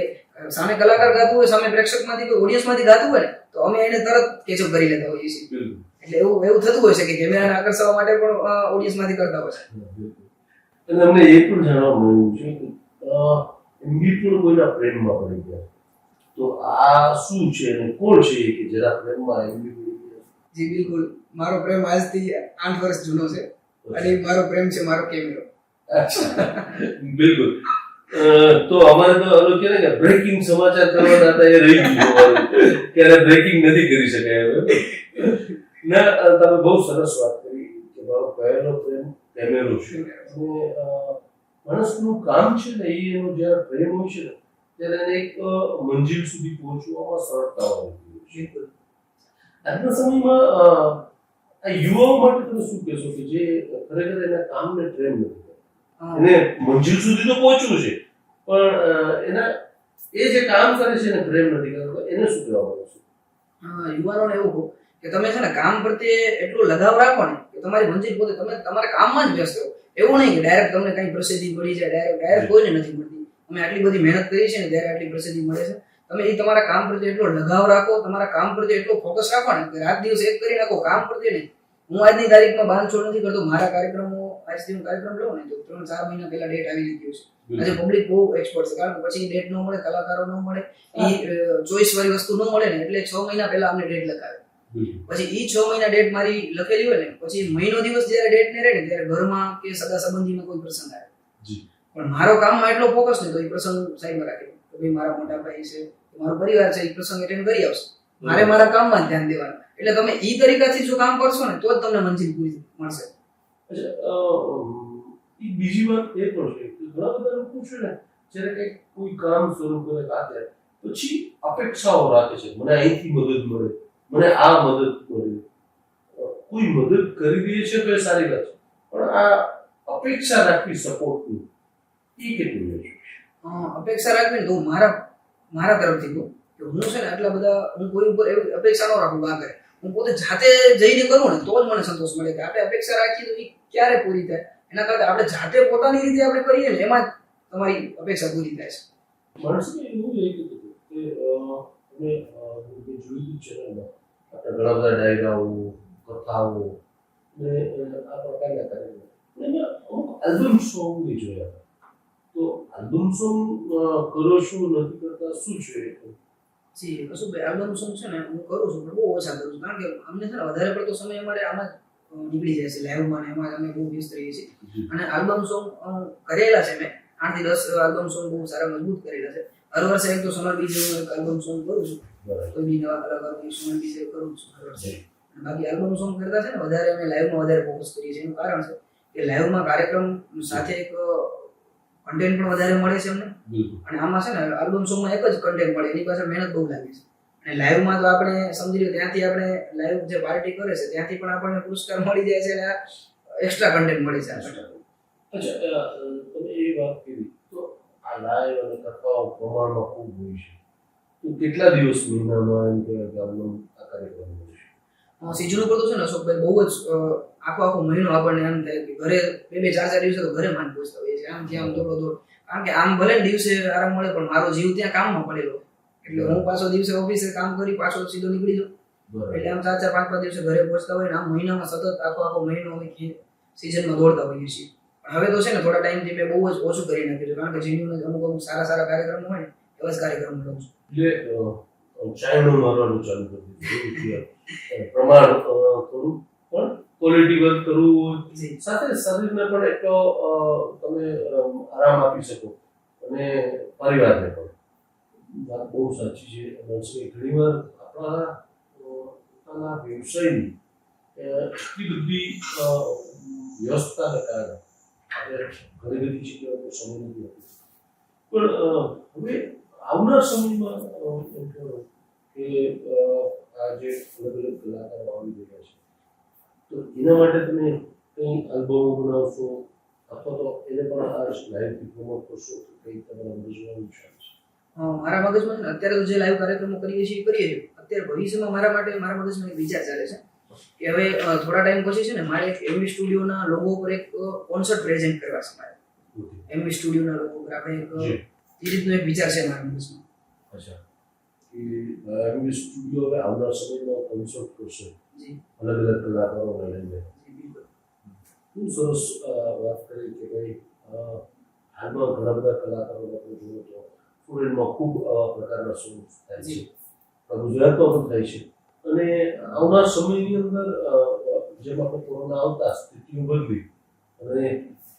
સામે કલાકાર ગાતું હોય, સામે પ્રેક્ષકમાંથી કોઈ ઓડિયન્સમાંથી ગાતું હોય ને તો અમે એને તરત કેચઅપ કરી લેતા હોઈએ છીએ. એટલે એવું થતું હોય છે કે કેમેરાને આકર્ષવા માટે પણ ઓડિયન્સમાંથી કરતા હોય છે. અને અમને એ પણ જાણવા મળ્યું છે કે એમબી પણ કોઈના પ્રેમમાં પડી ગયા, તો આ શું છે અને કોણ છે કે જરા પ્રેમમાં એમબી પડી ગયા? જી બિલકુલ, મારો પ્રેમ આજથી 8 વર્ષ જૂનો છે અને મારો પ્રેમ છે મારો કેમેરો. બિલકુલ. તો અમારે તો ઓલું કે બ્રેકિંગ સમાચાર કરવાના હતા, એ રહી ગયું. ક્યારે બ્રેકિંગ નથી કરી શકાય હવે. ના, તમે બહુ સરસ વાત કરી કે મારો પહેલો પ્રેમ કેમેરો છે અને માણસનું કામ છે ને એનો જ્યારે પ્રેમ હોય છે ને ત્યારે એને એક મંજિલ સુધી પહોંચવામાં સરળતા હોય છે. આજના સમયમાં આ યુવાઓ માટે તમે શું કહેશો કે જે ખરેખર એના કામને પ્રેમ નથી કરતા, એને મંજિલ સુધી તો પહોંચવું છે પણ એના એ જે કામ કરે છે એને પ્રેમ નથી કરતો, એને શું કહેવા માંગો છો? યુવાનોને એવું કહું કે તમે છે ને કામ પ્રત્યે એટલો લગાવ રાખો ને કે તમારી મંજિલ પોતે, તમે તમારા કામમાં જ વ્યસ્ત રહો. એવું નહીં કે ડાયરેક્ટ તમને કઈ પ્રસિદ્ધિ મળી જાય, ડાયરેક્ટ કોઈને નથી મળતી. અમે આટલી બધી મહેનત કરી છે ને ત્યારે આટલી પ્રસિદ્ધિ મળે છે. તમે એ તમારા કામ પ્રત્યે એટલો લગાવ રાખો, તમારા કામ પ્રત્યે એટલો ફોકસ રાખો ને કે રાત દિવસ એક કરી નાખો કામ પ્રત્યે નહીં. હું આજની તારીખમાં બાંધછોડ નથી કરતો. મારા કાર્યક્રમો આજથી હું કાર્યક્રમ લઉં ને તો 3-4 મહિના પહેલા ડેટ આવી જતી છે. આજે પબ્લિક બહુ એક્સપર્ટ છે, કારણ કે પછી ડેટ ન મળે, કલાકારો ન મળે, એ ચોઈસ વાળી વસ્તુ ન મળે ને એટલે 6 મહિના પહેલા અમને ડેટ લખાવે. પછી ઈ 6 મહિના ડેટ મારી લખેલી હોય ને પછી મહિનો દિવસ જયારે ડેટ ને રહે ને ત્યારે ઘરમાં કે સગા સંબંધીમાં કોઈ પ્રસંગ આવે પણ મારો કામમાં એટલો ફોકસ ને તો એ પ્રસંગ સાઈડમાં રાખે કે ભાઈ મારા મોટા ભાઈ છે, મારો પરિવાર છે, એ પ્રસંગ એટેન્ડ કરી આવશે. મારે મારા કામમાં જ ધ્યાન દેવાનું. એટલે તમે ઈ તરીકાથી જો કામ કરશો ને તો જ તમને મંજિલ પૂરી મળશે. બીજી વાત એ પણ છે કે ઘણા બધા લોકો છે ને જ્યારે કંઈક કોઈ કામ શરૂ કરે કાતે પછી અપેક્ષાઓ રાખે છે, મને અહીંથી મદદ મળે, મને આ મદદ મળે. કોઈ મદદ કરી દે છે તો એ સારી વાત છે, પણ આ અપેક્ષા રાખવી સપોર્ટની એ કેટલું છે? અપેક્ષા રાખવી તો મારા તરફથી કહું કે હું છે ને આટલા બધા હું કોઈ ઉપર એવી અપેક્ષા ન રાખું. આગળ હું પોતે જાતે જઈને કરું ને તો જ મને સંતોષ મળે કે આપણે અપેક્ષા રાખીએ તો એ ક્યારે પૂરી થાય. એના કરતાં આપણે જાતે પોતાની રીતે આપણે કરીએ ને એમાં જ તમારી અપેક્ષા પૂરી થાય છે. માણસને એવું એ કીધું કે અમે જોયું છે ને આપણે ઘણા બધા ડાયરાઓ, કથાઓ ને આ પ્રકારના કાર્યક્રમો અમુક આલ્બમ સોંગ બી જોયા. તો આલ્બમ સોંગ કરો શું નથી કરતા શું છે? જી કશુંભાઈ આલ્બમ સોંગ છે ને હું કરું છું પણ બહુ ઓછા કરું છું કારણ કે અમને છે ને વધારે પડતો સમય અમારે આમાં નીકળી જાય છે લાઈવમાં ને એમાં અમે બહુ વ્યસ્ત રહીએ છીએ અને આલ્બમ સોંગ કરેલા છે મેં 8 થી 10 આલ્બમ સોંગ બહુ સારા મજબૂત કરેલા છે હર વર્ષે એક તો સમર બીજે હું એક આલ્બમ સોંગ કરું છું તો બી નવા કલાકારોની સમર બીજે કરું છું હર વર્ષે અને બાકી આલ્બમ સોંગ કરતા છે ને વધારે અમે લાઈવમાં વધારે ફોકસ કરીએ છીએ એનું કારણ છે કે લાઈવમાં કાર્યક્રમ સાથે એક કન્ટેન્ટ પણ વધારે મળે છે અમને અને આમાં છે ને આલ્બમ સોંગમાં એક જ કન્ટેન્ટ મળે એની પાછળ મહેનત બહુ લાગે છે અને લાઈવમાં તો આપણે સમજી લો ત્યાંથી આપણે લાઈવ જે પાર્ટી કરે છે ત્યાંથી પણ આપણને પુરસ્કાર મળી જાય છે અને એક્સ્ટ્રા કન્ટેન્ટ મળે છે આપણને અચ્છા તમે એ વાત કરી તો આ લાઈવ અને કથાઓ પ્રમાણમાં ખૂબ હોય છે તો કેટલા દિવસ મહિનામાં એમ કે આલ્બમ આ કાર્યક્રમ હોય છે સિઝન ઉપર તો છે ને અશોકભાઈ બહુ જ આખો મહિનો આપણને એમ થાય કે ઘરે 2-4 દિવસે તો ઘરે માંડ પહોંચતા હોઈએ છીએ આમ ત્યાં દોડો દોડ કારણ કે આમ ભલે દિવસે આરામ મળે પણ મારો જીવ ત્યાં કામમાં પડેલો એટલે હું પાછો દિવસે ઓફિસે કામ કરી પાછો સીધો નીકળી જાઉં એટલે આમ 4-5 દિવસે ઘરે પહોંચતા હોય ને આમ મહિનામાં સતત આખો મહિનો અમે સિઝનમાં દોડતા હોઈએ છીએ પણ હવે તો છે ને થોડા ટાઈમથી મેં બહુ જ ઓછું કરી નાખ્યું છે કારણ કે જીવનમાં અમુક સારા કાર્યક્રમો હોય ને એવા જ કાર્યક્રમ લઉં છું એટલે ચાઇનું મારવાનું ચાલુ કરી દીધું પ્રમાણ થોડું પણ ક્વોલિટી વર્ક કરવું સાથે શરીરને પણ એટલો તમે આરામ આપી શકો અને પરિવારને પણ વાત બહુ સાચી છે ઘણીવાર આપણા પોતાના વ્યવસાયની એટલી બધી વ્યવસ્થાને કારણે આપણે ઘણી બધી જગ્યાઓ સમય નથી આપી પણ હવે આવનાર સમયમાં એમ કહો કે આ જે અલગ અલગ કલાકારો આવી રહ્યા છે તો એના માટે તમે કંઈ આલ્બમો બનાવશો અથવા તો એને પણ આ લાઈવથી પ્રમોટ કરશો તો કંઈ તમારા મગજમાં વિચાર છે મારા મગજમાં અત્યારે તો જે લાઈવ કાર્યક્રમો કરીએ છીએ અત્યારે ભવિષ્યમાં મારા મગજમાં એક વિચાર ચાલે છે કે હવે થોડા ટાઈમ પછી છે ને મારે એક એમવી સ્ટુડિયોના લોગો પર એક કોન્સર્ટ પ્રેઝન્ટ કરવા છે મારે એમવી સ્ટુડિયોના લોગો પર આપણે એક એ રીતનો એક વિચાર છે મારા મગજમાં અચ્છા કે એમવી સ્ટુડિયો હવે આવનાર સમયમાં કોન્સર્ટ કરશે અલગ અલગ કલાકારોને લઈને ખૂબ સરસ વાત કરી કે ભાઈ હાલમાં ઘણા બધા કલાકારો આપણે જોઈએ તો ફોરેનમાં ખૂબ પ્રકારના શો થાય છે ગુજરાતમાં પણ થાય છે અને આવનાર સમયની અંદર જેમ આપણે કોરોના આવતા સ્થિતિઓ બદલી અને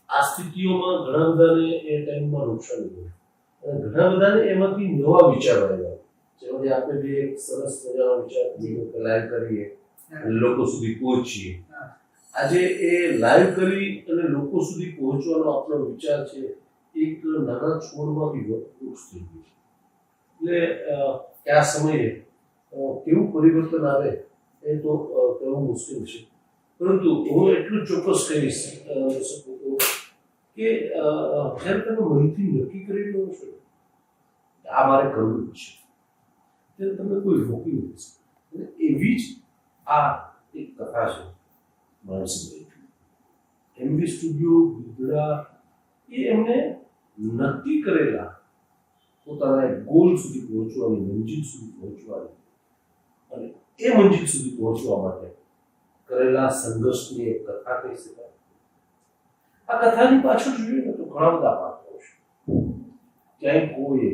આ સ્થિતિઓમાં ઘણા બધાને એ ટાઈમમાં નુકસાન થયું અને ઘણા બધાને એમાંથી નવા વિચારો આવ્યા જેમાંથી આપણે બી એક સરસ મજાનો વિચાર કે લાઈવ કરીએ અને લોકો સુધી પહોંચીએ આજે એ લાઈવ કરી અને લોકો સુધી પહોંચવાનો આપણો વિચાર છે એક નાના છોડમાંથી વૃક્ષ થઈ ગયું એટલે આ સમયે કેવું પરિવર્તન આવે એ તો કહેવું મુશ્કેલ છે પરંતુ હું એટલું ચોક્કસ કહી શકું કે જ્યારે તમે મનથી નક્કી કરી લો છો આ મારે કરવું જ છે ત્યારે તમે કોઈ રોકી નથી શકતા અને એવી જ આ એક કથા છે માનસિંહભાઈ એમવી સ્ટુડિયો ગુજરાત એ એમને નક્કી કરેલા પોતાના એક ગોલ સુધી પહોંચવાની મંજિલ સુધી પહોંચવાની અને એ મંજિલ સુધી પહોંચવા માટે કરેલા સંઘર્ષની એક કથા કહી શકાય આ કથાની પાછળ જોઈએ ને તો ઘણા બધા પાત્રો છે ક્યાંય કોઈએ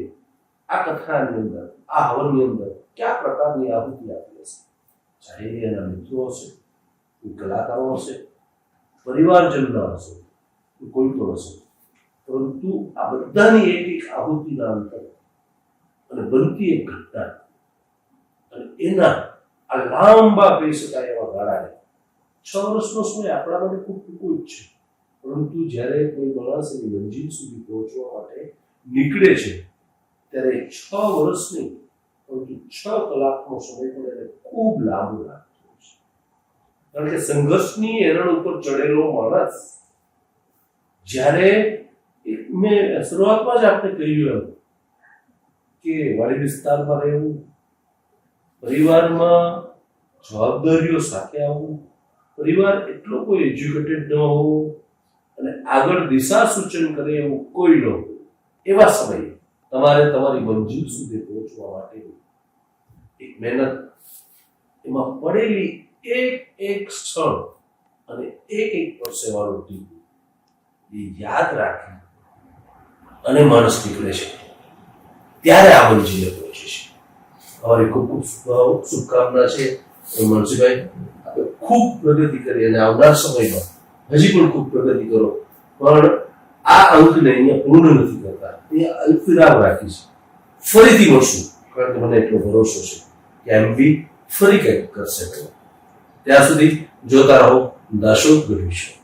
આ કથાની અંદર આ હવનની અંદર કયા પ્રકારની આહુતિ આપી હશે ચાહે એના મિત્રો હશે કોઈ કલાકારો હશે પરિવારજનના હશે કોઈ પણ હશે પરંતુ આ બધાની એક આહુતિના અંતર અને બનતી એક ઘટના અને એના આ લાંબા કહી શકાય એવા ગાળાને 6 વર્ષનો સમય આપણા માટે ખૂબ ટૂંકો જ છે પરંતુ જ્યારે કોઈ માણસ એની મંજિલ સુધી પહોંચવા માટે નીકળે છે ત્યારે 6 વર્ષ નહીં પરંતુ 6 કલાકનો સમય પણ એને ખૂબ લાંબો લાગતો હોય છે કારણ કે સંઘર્ષની એરણ ઉપર ચડેલો માણસ જ્યારે મેં શરૂઆતમાં જ આપણે કહ્યું કે વાડી વિસ્તારમાં રહેવું પરિવારમાં જવાબદારીઓ સાથે આવવું પરિવાર એટલો કોઈ એજ્યુકેટેડ ન હોવો અને આગળ દિશા સૂચન કરે એવું કોઈ ન હોય એવા સમયે તમારે તમારી મંજિલ સુધી પહોંચવા માટે એક મહેનત એમાં પડેલી એક ક્ષણ અને એક પરસેવાનું ટીપું એ યાદ રાખી અને માણસ નીકળે છે ત્યારે આ મંજિલે પહોંચે છે અમારી ખૂબ ખૂબ શુભકામના છે. મનસુખભાઈ, આપણે ખૂબ પ્રગતિ કરી અને આવનાર સમયમાં હજી પણ ખૂબ પ્રગતિ કરો, પણ આ અંકને અહીંયા પૂર્ણ નથી કરતા, અહીંયા અલ્પવિરામ રાખી છે. ફરીથી મળશું, કારણ કે મને એટલો ભરોસો છે કે MB ફરી કંઈક કરશે. ત્યાં સુધી જોતા રહો દાશો ગઢવી શો.